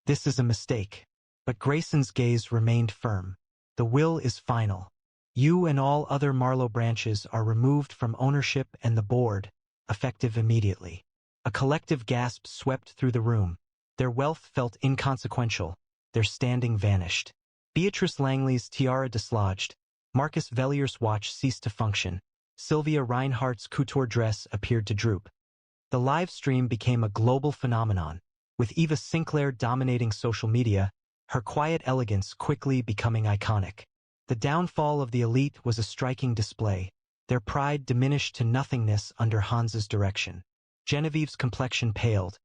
is a mistake. But Grayson's gaze remained firm. The will is final. You and all other Marlowe branches are removed from ownership and the board, effective immediately. A collective gasp swept through the room. Their wealth felt inconsequential. Their standing vanished. Beatrice Langley's tiara dislodged. Marcus Vellier's watch ceased to function. Sylvia Reinhardt's couture dress appeared to droop. The live stream became a global phenomenon, with Eva Sinclair dominating social media, her quiet elegance quickly becoming iconic. The downfall of the elite was a striking display. Their pride diminished to nothingness under Hans's direction. Genevieve's complexion paled,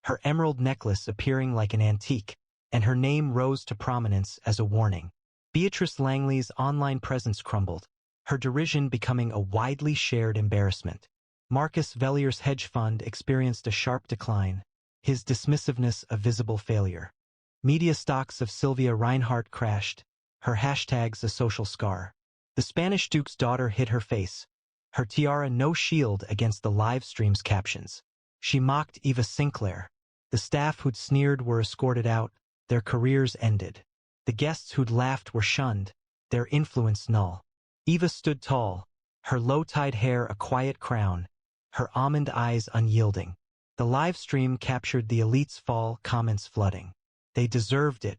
her emerald necklace appearing like an antique, and her name rose to prominence as a warning. Beatrice Langley's online presence crumbled, her derision becoming a widely shared embarrassment. Marcus Vellier's hedge fund experienced a sharp decline, his dismissiveness a visible failure. Media stocks of Sylvia Reinhardt crashed, her hashtags a social scar. The Spanish Duke's daughter hid her face, her tiara no shield against the live stream's captions. She mocked Eva Sinclair. The staff who'd sneered were escorted out, their careers ended. The guests who'd laughed were shunned, their influence null. Eva stood tall, her low-tied hair a quiet crown, her almond eyes unyielding. The live stream captured the elite's fall, comments flooding. They deserved it,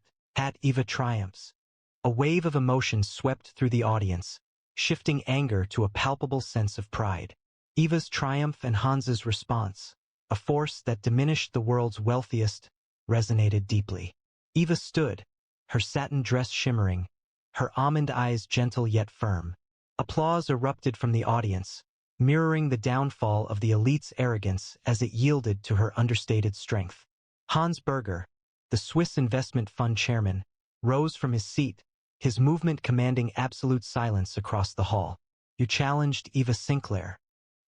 Eva triumphs. A wave of emotion swept through the audience, shifting anger to a palpable sense of pride. Eva's triumph and Hans's response, a force that diminished the world's wealthiest, resonated deeply. Eva stood, her satin dress shimmering, her almond eyes gentle yet firm. Applause erupted from the audience, mirroring the downfall of the elite's arrogance as it yielded to her understated strength. Hans Berger, the Swiss investment fund chairman, rose from his seat, his movement commanding absolute silence across the hall. You challenged Eva Sinclair,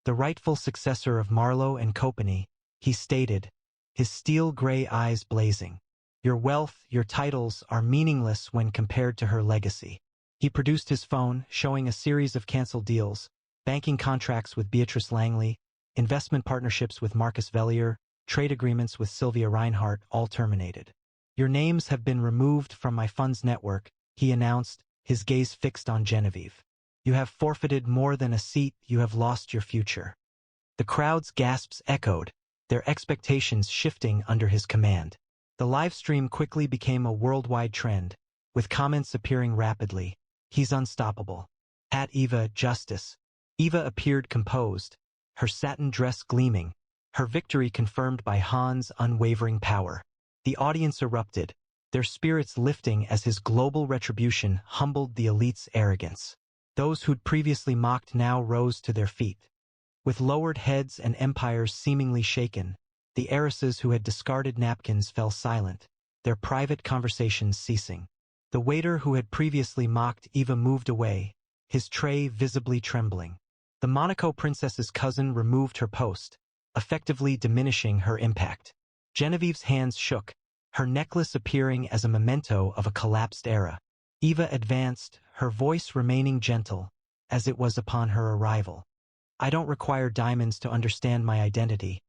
the rightful successor of Marlowe and Company, he stated, his steel-gray eyes blazing. Your wealth, your titles are meaningless when compared to her legacy. He produced his phone, showing a series of canceled deals, banking contracts with Beatrice Langley, investment partnerships with Marcus Vellier, trade agreements with Sylvia Reinhardt, all terminated. Your names have been removed from my fund's network, he announced, his gaze fixed on Genevieve. You have forfeited more than a seat, you have lost your future. The crowd's gasps echoed, their expectations shifting under his command. The live stream quickly became a worldwide trend, with comments appearing rapidly. He's unstoppable. At Eva, justice. Eva appeared composed, her satin dress gleaming, her victory confirmed by Hans' unwavering power. The audience erupted, their spirits lifting as his global retribution humbled the elite's arrogance. Those who'd previously mocked now rose to their feet. With lowered heads and empires seemingly shaken, the heiresses who had discarded napkins fell silent, their private conversations ceasing. The waiter who had previously mocked Eva moved away, his tray visibly trembling. The Monaco princess's cousin removed her post, effectively diminishing her impact. Genevieve's hands shook, her necklace appearing as a memento of a collapsed era. Eva advanced, her voice remaining gentle, as it was upon her arrival. I don't require diamonds to understand my identity,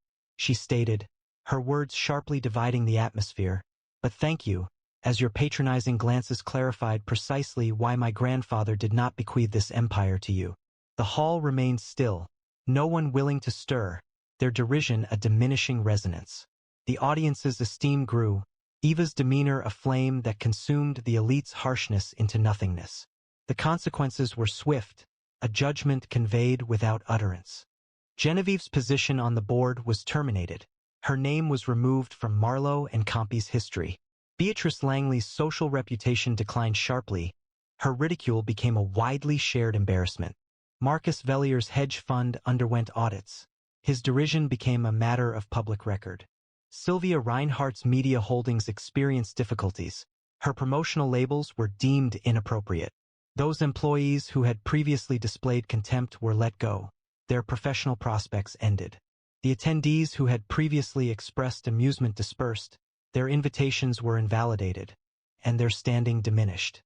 she stated, her words sharply dividing the atmosphere. But thank you, as your patronizing glances clarified precisely why my grandfather did not bequeath this empire to you. The hall remained still, no one willing to stir, their derision a diminishing resonance. The audience's esteem grew, Eva's demeanor a flame that consumed the elite's harshness into nothingness. The consequences were swift, a judgment conveyed without utterance. Genevieve's position on the board was terminated. Her name was removed from Marlowe and Company's history. Beatrice Langley's social reputation declined sharply. Her ridicule became a widely shared embarrassment. Marcus Vellier's hedge fund underwent audits. His derision became a matter of public record. Sylvia Reinhardt's media holdings experienced difficulties. Her promotional labels were deemed inappropriate. Those employees who had previously displayed contempt were let go. Their professional prospects ended. The attendees who had previously expressed amusement dispersed, their invitations were invalidated, and their standing diminished.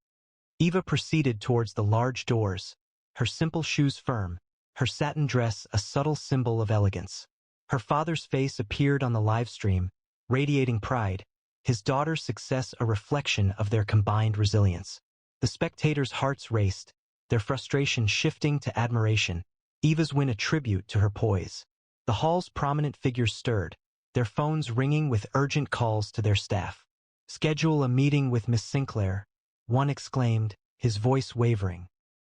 Eva proceeded towards the large doors, her simple shoes firm, her satin dress a subtle symbol of elegance. Her father's face appeared on the live stream, radiating pride, his daughter's success a reflection of their combined resilience. The spectators' hearts raced, their frustration shifting to admiration, Eva's win a tribute to her poise. The hall's prominent figures stirred, their phones ringing with urgent calls to their staff. "Schedule a meeting with Miss Sinclair," one exclaimed, his voice wavering.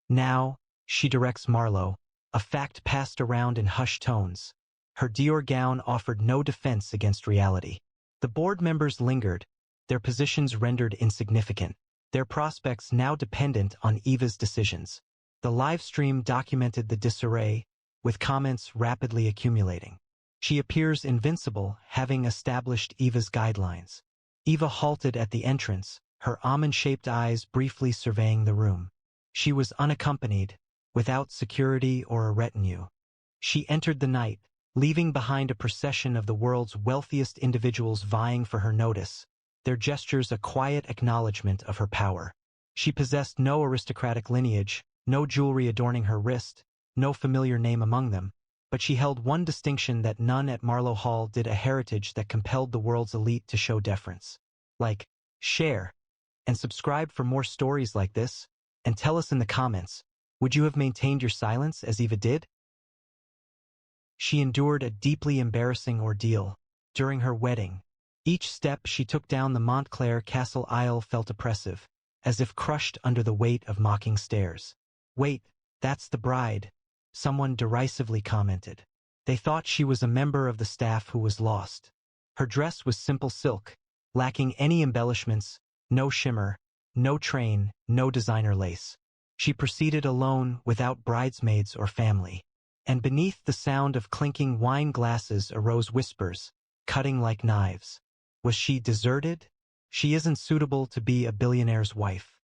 "Now," she directs Marlowe, a fact passed around in hushed tones. Her Dior gown offered no defense against reality. The board members lingered, their positions rendered insignificant, their prospects now dependent on Eva's decisions. The live stream documented the disarray, with comments rapidly accumulating. "She appears invincible, having established Eva's guidelines." Eva halted at the entrance, her almond-shaped eyes briefly surveying the room. She was unaccompanied, without security or a retinue. She entered the night, leaving behind a procession of the world's wealthiest individuals vying for her notice, their gestures a quiet acknowledgement of her power. She possessed no aristocratic lineage, no jewelry adorning her wrist, no familiar name among them, but she held one distinction that none at Marlowe Hall did, a heritage that compelled the world's elite to show deference. Like, share, and subscribe for more stories like this, and tell us in the comments, would you have maintained your silence as Eva did? She endured a deeply embarrassing ordeal. During her wedding, each step she took down the Montclair Castle aisle felt oppressive, as if crushed under the weight of mocking stares. "Wait, that's the bride," someone derisively commented. They thought she was a member of the staff who was lost. Her dress was simple silk, lacking any embellishments, no shimmer, no train, no designer lace. She proceeded alone, without bridesmaids or family. And beneath the sound of clinking wine glasses arose whispers, cutting like knives. Was she deserted? She isn't suitable to be a billionaire's wife.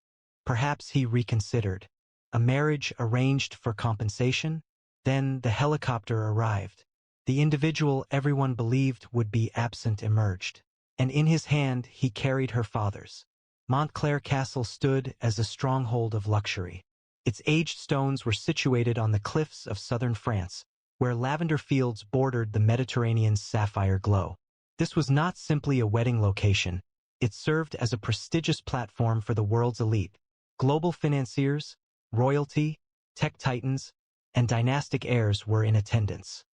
Perhaps he reconsidered. A marriage arranged for compensation? Then the helicopter arrived. The individual everyone believed would be absent emerged, and in his hand he carried her father's. Montclair Castle stood as a stronghold of luxury. Its aged stones were situated on the cliffs of southern France, where lavender fields bordered the Mediterranean's sapphire glow. This was not simply a wedding location. It served as a prestigious platform for the world's elite. Global financiers, royalty, tech titans, and dynastic heirs were in attendance.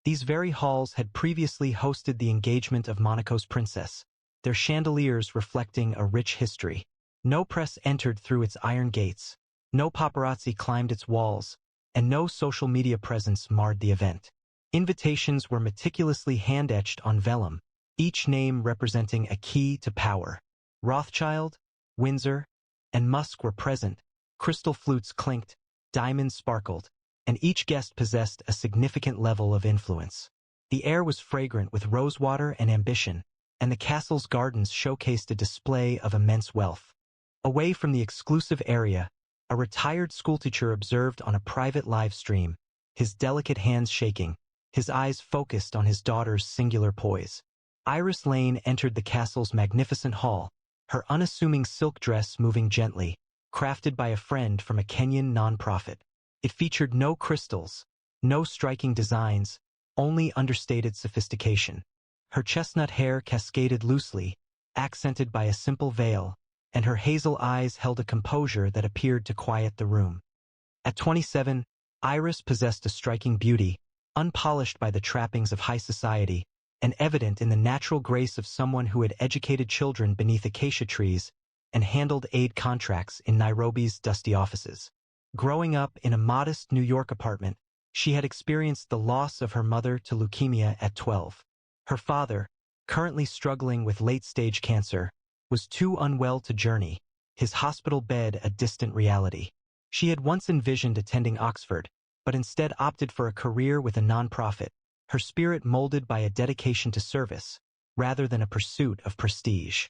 These very halls had previously hosted the engagement of Monaco's princess, their chandeliers reflecting a rich history. No press entered through its iron gates, no paparazzi climbed its walls, and no social media presence marred the event. Invitations were meticulously hand-etched on vellum, each name representing a key to power. Rothschild, Windsor, and Musk were present. Crystal flutes clinked, diamonds sparkled, and each guest possessed a significant level of influence. The air was fragrant with rosewater and ambition, and the castle's gardens showcased a display of immense wealth. Away from the exclusive area, a retired schoolteacher observed on a private live stream, his delicate hands shaking, his eyes focused on his daughter's singular poise. Iris Lane entered the castle's magnificent hall, her unassuming silk dress moving gently, crafted by a friend from a Kenyan nonprofit. It featured no crystals, no striking designs, only understated sophistication. Her chestnut hair cascaded loosely, accented by a simple veil, and her hazel eyes held a composure that appeared to quiet the room. At 27, Iris possessed a striking beauty, unpolished by the trappings of high society, and evident in the natural grace of someone who had educated children beneath acacia trees and handled aid contracts in Nairobi's dusty offices. Growing up in a modest New York apartment, she had experienced the loss of her mother to leukemia at 12. Her father, currently struggling with late-stage cancer, was too unwell to journey, his hospital bed a distant reality. She had once envisioned attending Oxford, but instead opted for a career with a nonprofit, her spirit molded by a dedication to service, rather than a pursuit of prestige.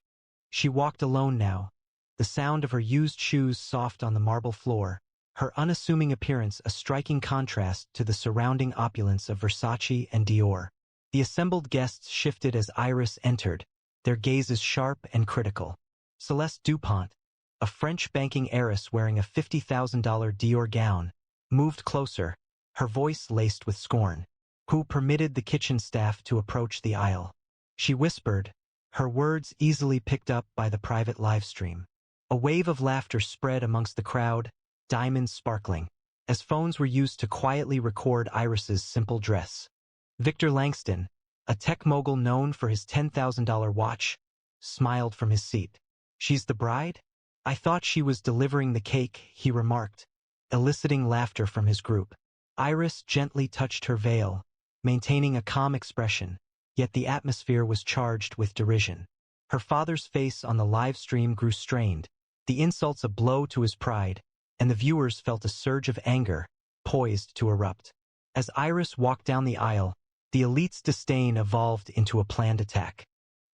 She walked alone now, the sound of her used shoes soft on the marble floor, her unassuming appearance a striking contrast to the surrounding opulence of Versace and Dior. The assembled guests shifted as Iris entered, their gazes sharp and critical. Celeste Dupont, a French banking heiress wearing a $50,000 Dior gown, moved closer, her voice laced with scorn. Who permitted the kitchen staff to approach the aisle? She whispered, her words easily picked up by the private live stream. A wave of laughter spread amongst the crowd, diamonds sparkling, as phones were used to quietly record Iris's simple dress. Victor Langston, a tech mogul known for his $10,000 watch, smiled from his seat. She's the bride? I thought she was delivering the cake, he remarked, eliciting laughter from his group. Iris gently touched her veil, maintaining a calm expression, yet the atmosphere was charged with derision. Her father's face on the live stream grew strained, the insults a blow to his pride, and the viewers felt a surge of anger, poised to erupt. As Iris walked down the aisle, the elite's disdain evolved into a planned attack.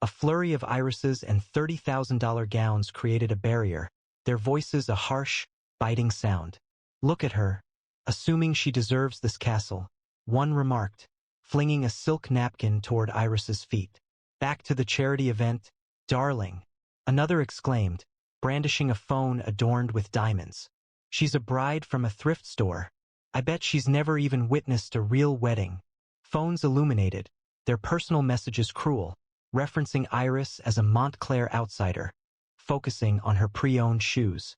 A flurry of irises and $30,000 gowns created a barrier, their voices a harsh, biting sound. Look at her. Assuming she deserves this castle, one remarked, flinging a silk napkin toward Iris's feet. Back to the charity event, darling. Another exclaimed, brandishing a phone adorned with diamonds. She's a bride from a thrift store. I bet she's never even witnessed a real wedding. Phones illuminated, their personal messages cruel, referencing Iris as a Montclair outsider, focusing on her pre-owned shoes.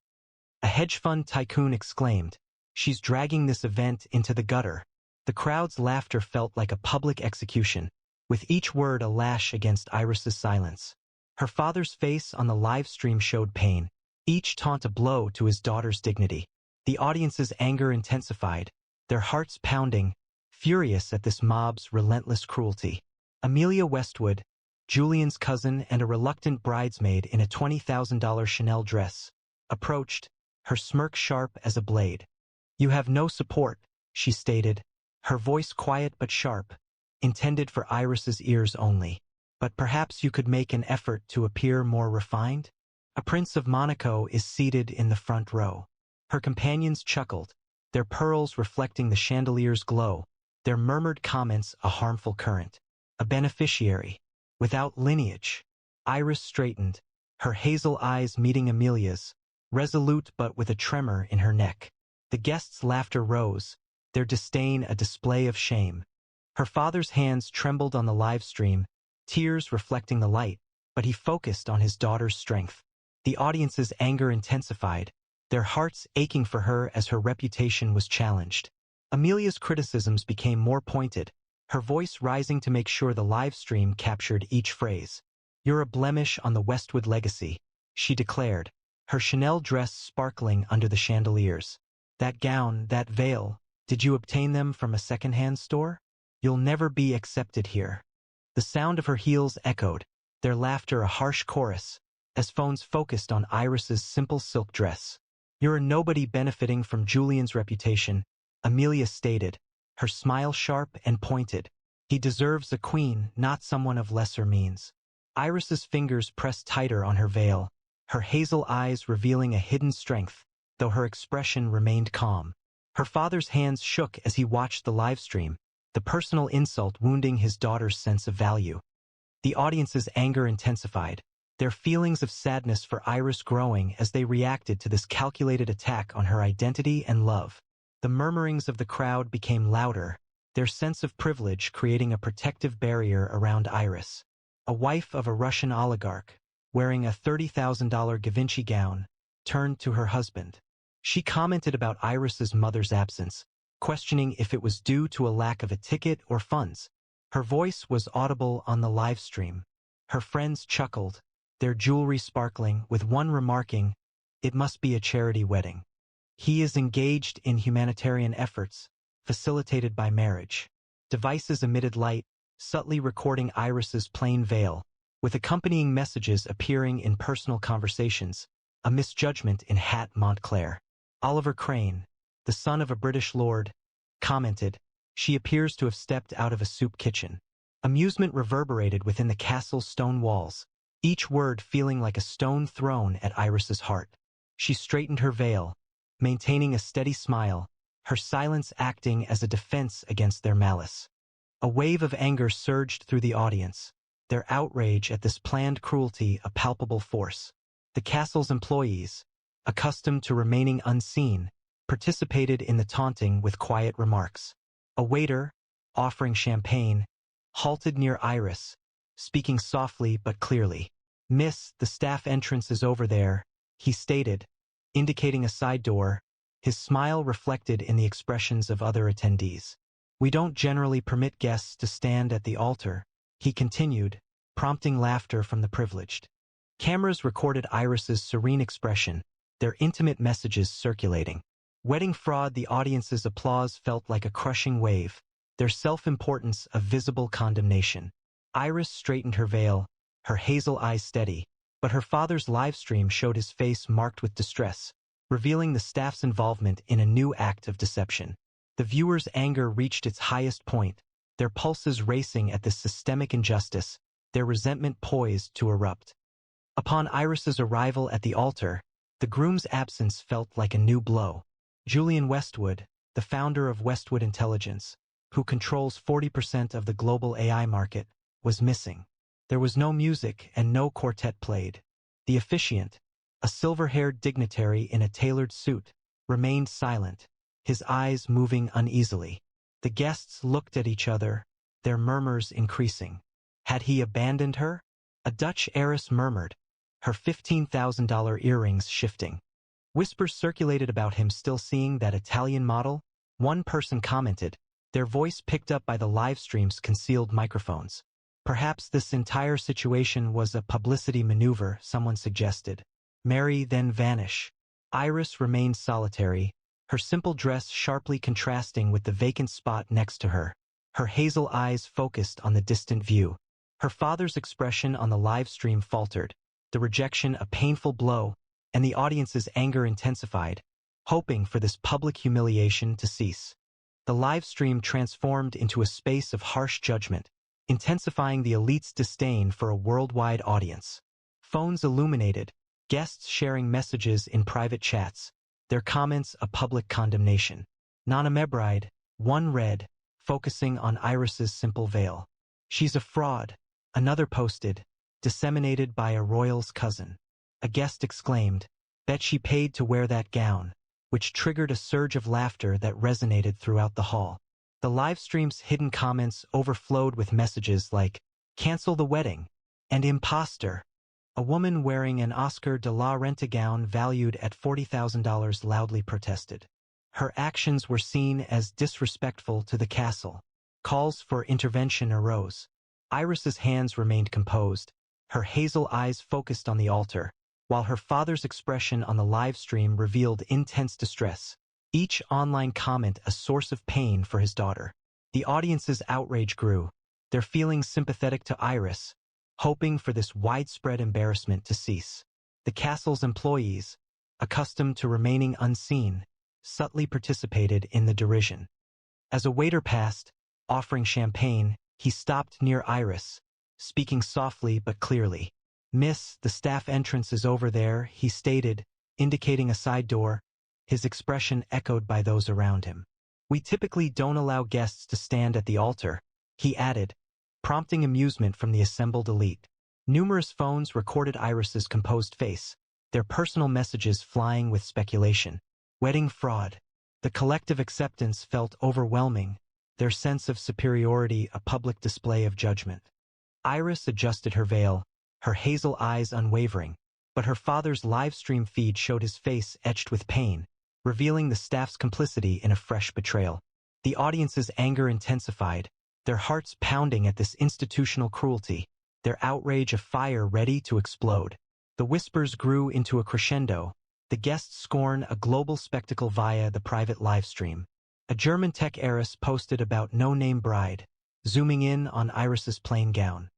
A hedge fund tycoon exclaimed, she's dragging this event into the gutter. The crowd's laughter felt like a public execution, with each word a lash against Iris's silence. Her father's face on the live stream showed pain, each taunt a blow to his daughter's dignity. The audience's anger intensified, their hearts pounding, furious at this mob's relentless cruelty. Amelia Westwood, Julian's cousin and a reluctant bridesmaid in a $20,000 Chanel dress, approached, her smirk sharp as a blade. You have no support, she stated, her voice quiet but sharp, intended for Iris's ears only. But perhaps you could make an effort to appear more refined? A Prince of Monaco is seated in the front row. Her companions chuckled, their pearls reflecting the chandelier's glow, their murmured comments a harmful current. A beneficiary, without lineage. Iris straightened, her hazel eyes meeting Amelia's, resolute but with a tremor in her neck. The guests' laughter rose, their disdain a display of shame. Her father's hands trembled on the live stream, tears reflecting the light, but he focused on his daughter's strength. The audience's anger intensified, their hearts aching for her as her reputation was challenged. Amelia's criticisms became more pointed, her voice rising to make sure the live stream captured each phrase. You're a blemish on the Westwood legacy, she declared, her Chanel dress sparkling under the chandeliers. That gown, that veil, did you obtain them from a second-hand store? You'll never be accepted here. The sound of her heels echoed, their laughter a harsh chorus, as phones focused on Iris's simple silk dress. You're a nobody benefiting from Julian's reputation, Amelia stated, her smile sharp and pointed. He deserves a queen, not someone of lesser means. Iris's fingers pressed tighter on her veil, her hazel eyes revealing a hidden strength, though her expression remained calm. Her father's hands shook as he watched the live stream, the personal insult wounding his daughter's sense of value. The audience's anger intensified, their feelings of sadness for Iris growing as they reacted to this calculated attack on her identity and love. The murmurings of the crowd became louder, their sense of privilege creating a protective barrier around Iris. A wife of a Russian oligarch, wearing a $30,000 Givenchy gown, turned to her husband. She commented about Iris's mother's absence, questioning if it was due to a lack of a ticket or funds. Her voice was audible on the live stream. Her friends chuckled, their jewelry sparkling, with one remarking, "It must be a charity wedding. He is engaged in humanitarian efforts, facilitated by marriage." Devices emitted light, subtly recording Iris's plain veil, with accompanying messages appearing in personal conversations. A misjudgment in Hat Montclair. Oliver Crane, the son of a British lord, commented, "She appears to have stepped out of a soup kitchen." Amusement reverberated within the castle's stone walls, each word feeling like a stone thrown at Iris's heart. She straightened her veil, maintaining a steady smile, her silence acting as a defense against their malice. A wave of anger surged through the audience, their outrage at this planned cruelty a palpable force. The castle's employees, accustomed to remaining unseen, participated in the taunting with quiet remarks. A waiter, offering champagne, halted near Iris, speaking softly but clearly. "Miss, the staff entrance is over there," he stated, indicating a side door, his smile reflected in the expressions of other attendees. "We don't generally permit guests to stand at the altar," he continued, prompting laughter from the privileged. Cameras recorded Iris's serene expression, their intimate messages circulating. Wedding fraud. The audience's applause felt like a crushing wave, their self-importance a visible condemnation. Iris straightened her veil, her hazel eyes steady, but her father's live stream showed his face marked with distress, revealing the staff's involvement in a new act of deception. The viewers' anger reached its highest point, their pulses racing at this systemic injustice, their resentment poised to erupt. Upon Iris's arrival at the altar, the groom's absence felt like a new blow. Julian Westwood, the founder of Westwood Intelligence, who controls 40% of the global AI market, was missing. There was no music and no quartet played. The officiant, a silver-haired dignitary in a tailored suit, remained silent, his eyes moving uneasily. The guests looked at each other, their murmurs increasing. Had he abandoned her? A Dutch heiress murmured, her $15,000 earrings shifting. Whispers circulated about him still seeing that Italian model. One person commented, their voice picked up by the live stream's concealed microphones. Perhaps this entire situation was a publicity maneuver, someone suggested. Marry then vanish. Iris remained solitary, her simple dress sharply contrasting with the vacant spot next to her. Her hazel eyes focused on the distant view. Her father's expression on the live stream faltered, the rejection a painful blow, and the audience's anger intensified, hoping for this public humiliation to cease. The live stream transformed into a space of harsh judgment, intensifying the elite's disdain for a worldwide audience. Phones illuminated, guests sharing messages in private chats, their comments a public condemnation. Nana Mebride, one read, focusing on Iris's simple veil. "She's a fraud," another posted, disseminated by a royal's cousin. A guest exclaimed, "Bet she paid to wear that gown," which triggered a surge of laughter that resonated throughout the hall. The live stream's hidden comments overflowed with messages like, "Cancel the wedding," and "Imposter." A woman wearing an Oscar de la Renta gown valued at $40,000 loudly protested. Her actions were seen as disrespectful to the castle. Calls for intervention arose. Iris's hands remained composed, her hazel eyes focused on the altar, while her father's expression on the live stream revealed intense distress, each online comment a source of pain for his daughter. The audience's outrage grew, their feelings sympathetic to Iris, hoping for this widespread embarrassment to cease. The castle's employees, accustomed to remaining unseen, subtly participated in the derision. As a waiter passed, offering champagne, he stopped near Iris, speaking softly but clearly. "Miss, the staff entrance is over there," he stated, indicating a side door, his expression echoed by those around him. "We typically don't allow guests to stand at the altar," he added, prompting amusement from the assembled elite. Numerous phones recorded Iris's composed face, their personal messages flying with speculation. Wedding fraud. The collective acceptance felt overwhelming, their sense of superiority a public display of judgment. Iris adjusted her veil, her hazel eyes unwavering, but her father's live stream feed showed his face etched with pain, revealing the staff's complicity in a fresh betrayal. The audience's anger intensified, their hearts pounding at this institutional cruelty, their outrage a fire ready to explode. The whispers grew into a crescendo, the guests scorn a global spectacle via the private live stream. A German tech heiress posted about no-name bride, zooming in on Iris's plain gown.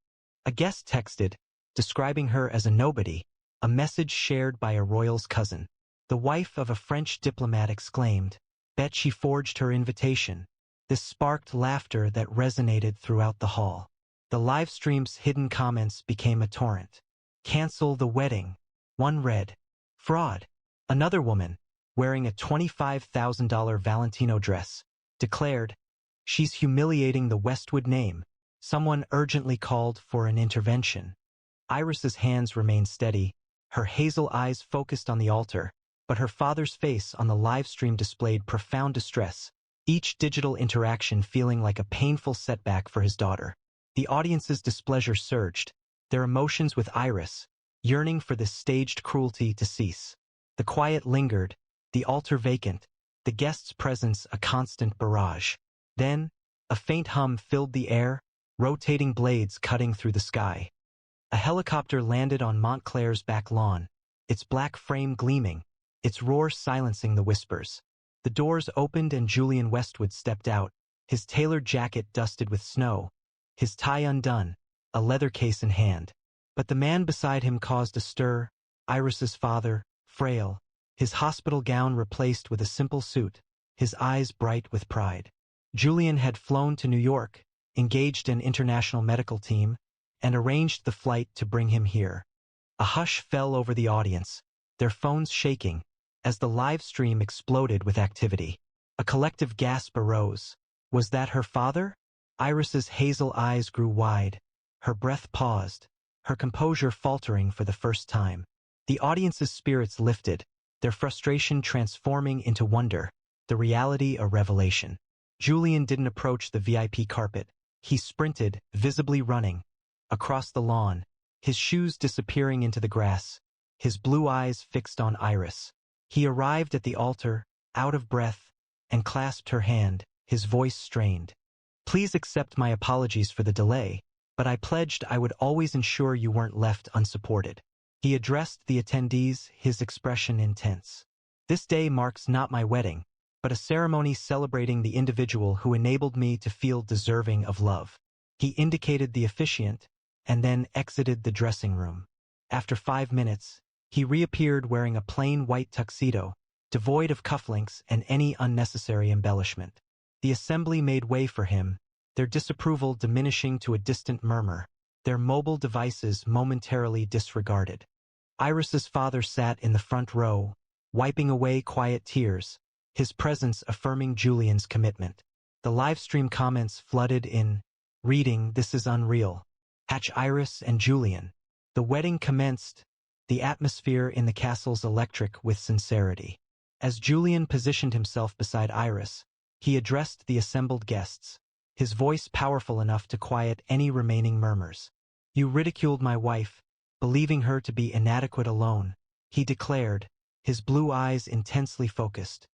A guest texted, describing her as a nobody, a message shared by a royal's cousin. The wife of a French diplomat exclaimed, "Bet she forged her invitation." This sparked laughter that resonated throughout the hall. The live stream's hidden comments became a torrent. "Cancel the wedding," one read. "Fraud." Another woman, wearing a $25,000 Valentino dress, declared, "She's humiliating the Westwood name." Someone urgently called for an intervention. Iris's hands remained steady, her hazel eyes focused on the altar, but her father's face on the live stream displayed profound distress, each digital interaction feeling like a painful setback for his daughter. The audience's displeasure surged, their emotions with Iris, yearning for this staged cruelty to cease. The quiet lingered, the altar vacant, the guests' presence a constant barrage. Then, a faint hum filled the air, rotating blades cutting through the sky. A helicopter landed on Montclair's back lawn, its black frame gleaming, its roar silencing the whispers. The doors opened and Julian Westwood stepped out, his tailored jacket dusted with snow, his tie undone, a leather case in hand. But the man beside him caused a stir, Iris's father, frail, his hospital gown replaced with a simple suit, his eyes bright with pride. Julian had flown to New York, engaged an international medical team, and arranged the flight to bring him here. A hush fell over the audience, their phones shaking, as the live stream exploded with activity. A collective gasp arose. Was that her father? Iris's hazel eyes grew wide, her breath paused, her composure faltering for the first time. The audience's spirits lifted, their frustration transforming into wonder, the reality a revelation. Julian didn't approach the VIP carpet. He sprinted, visibly running, across the lawn, his shoes disappearing into the grass, his blue eyes fixed on Iris. He arrived at the altar, out of breath, and clasped her hand, his voice strained. Please accept my apologies for the delay, but I pledged I would always ensure you weren't left unsupported. He addressed the attendees, his expression intense. This day marks not my wedding, but a ceremony celebrating the individual who enabled me to feel deserving of love. He indicated the officiant, and then exited the dressing room. After 5 minutes, he reappeared wearing a plain white tuxedo, devoid of cufflinks and any unnecessary embellishment. The assembly made way for him, their disapproval diminishing to a distant murmur, their mobile devices momentarily disregarded. Iris's father sat in the front row, wiping away quiet tears, his presence affirming Julian's commitment. The livestream comments flooded in, reading, "This is unreal. Hatch Iris and Julian." The wedding commenced, the atmosphere in the castle's electric with sincerity. As Julian positioned himself beside Iris, he addressed the assembled guests, his voice powerful enough to quiet any remaining murmurs. "You ridiculed my wife, believing her to be inadequate alone," he declared, his blue eyes intensely focused.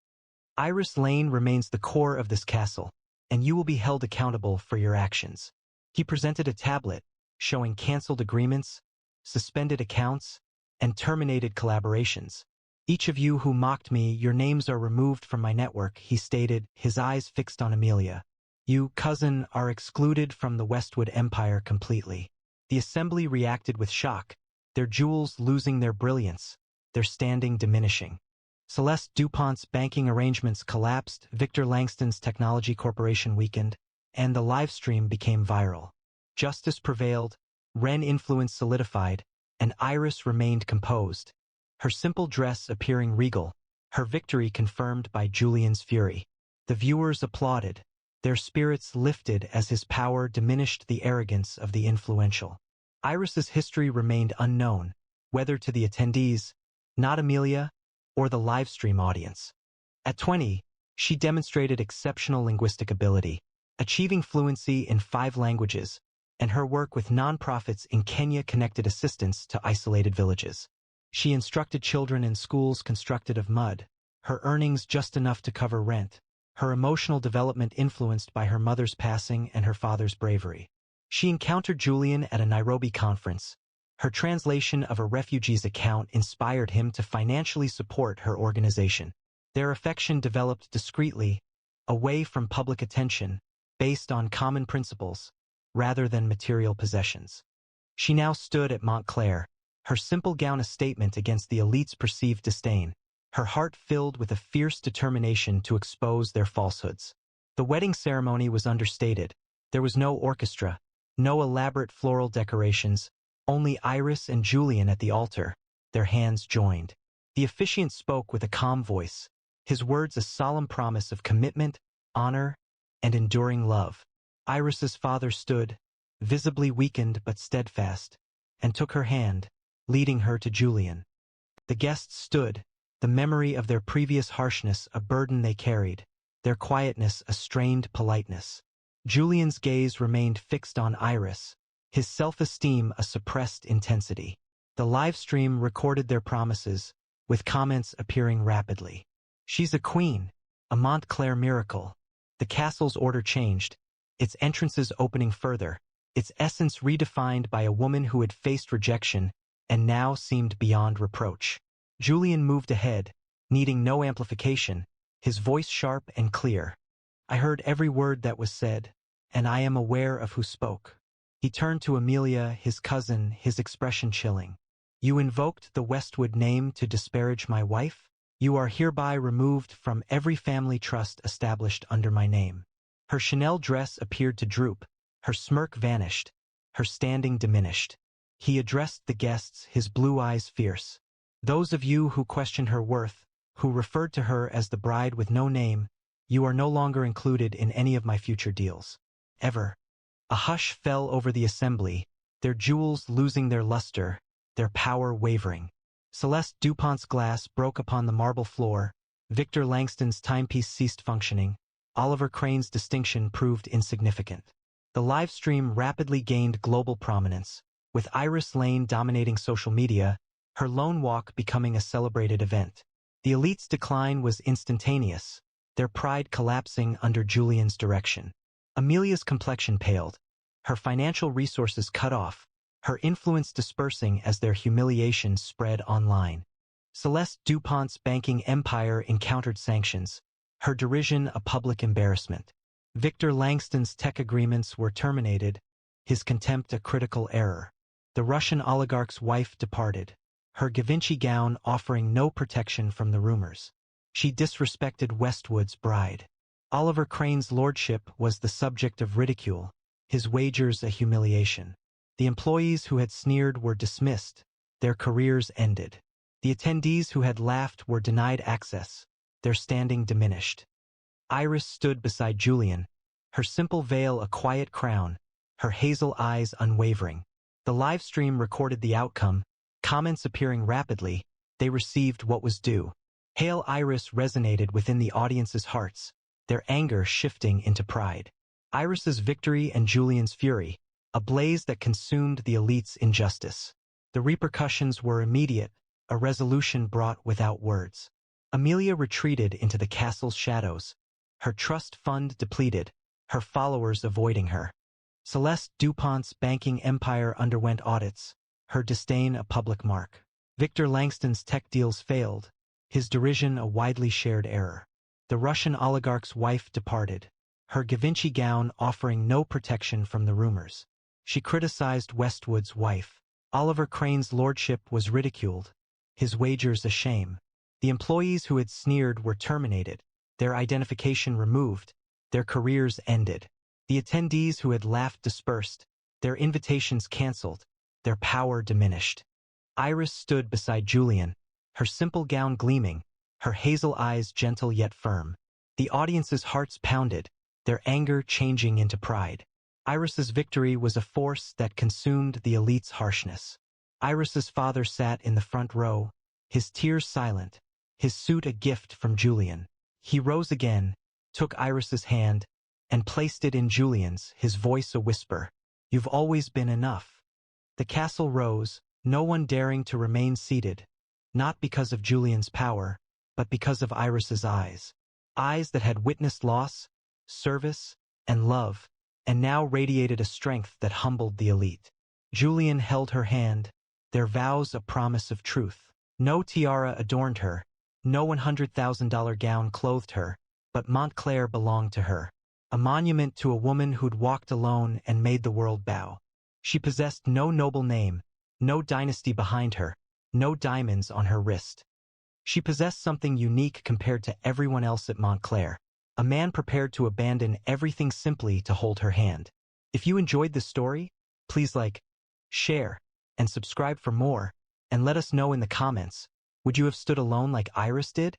"Iris Lane remains the core of this castle, and you will be held accountable for your actions." He presented a tablet, showing canceled agreements, suspended accounts, and terminated collaborations. "Each of you who mocked me, your names are removed from my network," he stated, his eyes fixed on Amelia. "You, cousin, are excluded from the Westwood Empire completely." The assembly reacted with shock, their jewels losing their brilliance, their standing diminishing. Celeste DuPont's banking arrangements collapsed, Victor Langston's technology corporation weakened, and the livestream became viral. Justice prevailed, Ren influence solidified, and Iris remained composed, her simple dress appearing regal, her victory confirmed by Julian's fury. The viewers applauded, their spirits lifted as his power diminished the arrogance of the influential. Iris's history remained unknown, whether to the attendees, not Amelia, or the livestream audience. At 20, she demonstrated exceptional linguistic ability, achieving fluency in 5 languages, and her work with nonprofits in Kenya connected assistance to isolated villages. She instructed children in schools constructed of mud, her earnings just enough to cover rent, her emotional development influenced by her mother's passing and her father's bravery. She encountered Julian at a Nairobi conference. Her translation of a refugee's account inspired him to financially support her organization. Their affection developed discreetly, away from public attention, based on common principles, rather than material possessions. She now stood at Montclair, her simple gown a statement against the elite's perceived disdain, her heart filled with a fierce determination to expose their falsehoods. The wedding ceremony was understated. There was no orchestra, no elaborate floral decorations, only Iris and Julian at the altar, their hands joined. The officiant spoke with a calm voice, his words a solemn promise of commitment, honor, and enduring love. Iris's father stood, visibly weakened but steadfast, and took her hand, leading her to Julian. The guests stood, the memory of their previous harshness a burden they carried, their quietness a strained politeness. Julian's gaze remained fixed on Iris, his self-esteem a suppressed intensity. The live stream recorded their promises, with comments appearing rapidly. She's a queen, a Montclair miracle. The castle's order changed, its entrances opening further, its essence redefined by a woman who had faced rejection and now seemed beyond reproach. Julian moved ahead, needing no amplification, his voice sharp and clear. I heard every word that was said, and I am aware of who spoke. He turned to Amelia, his cousin, his expression chilling. You invoked the Westwood name to disparage my wife? You are hereby removed from every family trust established under my name. Her Chanel dress appeared to droop, her smirk vanished, her standing diminished. He addressed the guests, his blue eyes fierce. Those of you who questioned her worth, who referred to her as the bride with no name, you are no longer included in any of my future deals. Ever. A hush fell over the assembly, their jewels losing their luster, their power wavering. Celeste Dupont's glass broke upon the marble floor, Victor Langston's timepiece ceased functioning, Oliver Crane's distinction proved insignificant. The live stream rapidly gained global prominence, with Iris Lane dominating social media, her lone walk becoming a celebrated event. The elite's decline was instantaneous, their pride collapsing under Julian's direction. Amelia's complexion paled, her financial resources cut off, her influence dispersing as their humiliation spread online. Celeste Dupont's banking empire encountered sanctions, her derision a public embarrassment. Victor Langston's tech agreements were terminated, his contempt a critical error. The Russian oligarch's wife departed, her Givenchy gown offering no protection from the rumors. She disrespected Westwood's bride. Oliver Crane's lordship was the subject of ridicule, his wagers a humiliation. The employees who had sneered were dismissed, their careers ended. The attendees who had laughed were denied access, their standing diminished. Iris stood beside Julian, her simple veil a quiet crown, her hazel eyes unwavering. The live stream recorded the outcome, comments appearing rapidly, they received what was due. Hail Iris resonated within the audience's hearts, their anger shifting into pride. Iris's victory and Julian's fury, a blaze that consumed the elite's injustice. The repercussions were immediate, a resolution brought without words. Amelia retreated into the castle's shadows, her trust fund depleted, her followers avoiding her. Celeste Dupont's banking empire underwent audits, her disdain a public mark. Victor Langston's tech deals failed, his derision a widely shared error. The Russian oligarch's wife departed, her Givenchy gown offering no protection from the rumors. She criticized Westwood's wife. Oliver Crane's lordship was ridiculed, his wagers a shame. The employees who had sneered were terminated, their identification removed, their careers ended. The attendees who had laughed dispersed, their invitations canceled, their power diminished. Iris stood beside Julian, her simple gown gleaming, her hazel eyes gentle yet firm. The audience's hearts pounded, their anger changing into pride. Iris's victory was a force that consumed the elite's harshness. Iris's father sat in the front row, his tears silent, his suit a gift from Julian. He rose again, took Iris's hand, and placed it in Julian's, his voice a whisper. You've always been enough. The castle rose, no one daring to remain seated, not because of Julian's power, but because of Iris's eyes. Eyes that had witnessed loss, service, and love, and now radiated a strength that humbled the elite. Julian held her hand, their vows a promise of truth. No tiara adorned her, no $100,000 gown clothed her, but Montclair belonged to her. A monument to a woman who'd walked alone and made the world bow. She possessed no noble name, no dynasty behind her, no diamonds on her wrist. She possessed something unique compared to everyone else at Montclair, a man prepared to abandon everything simply to hold her hand. If you enjoyed this story, please like, share, and subscribe for more, and let us know in the comments, would you have stood alone like Iris did?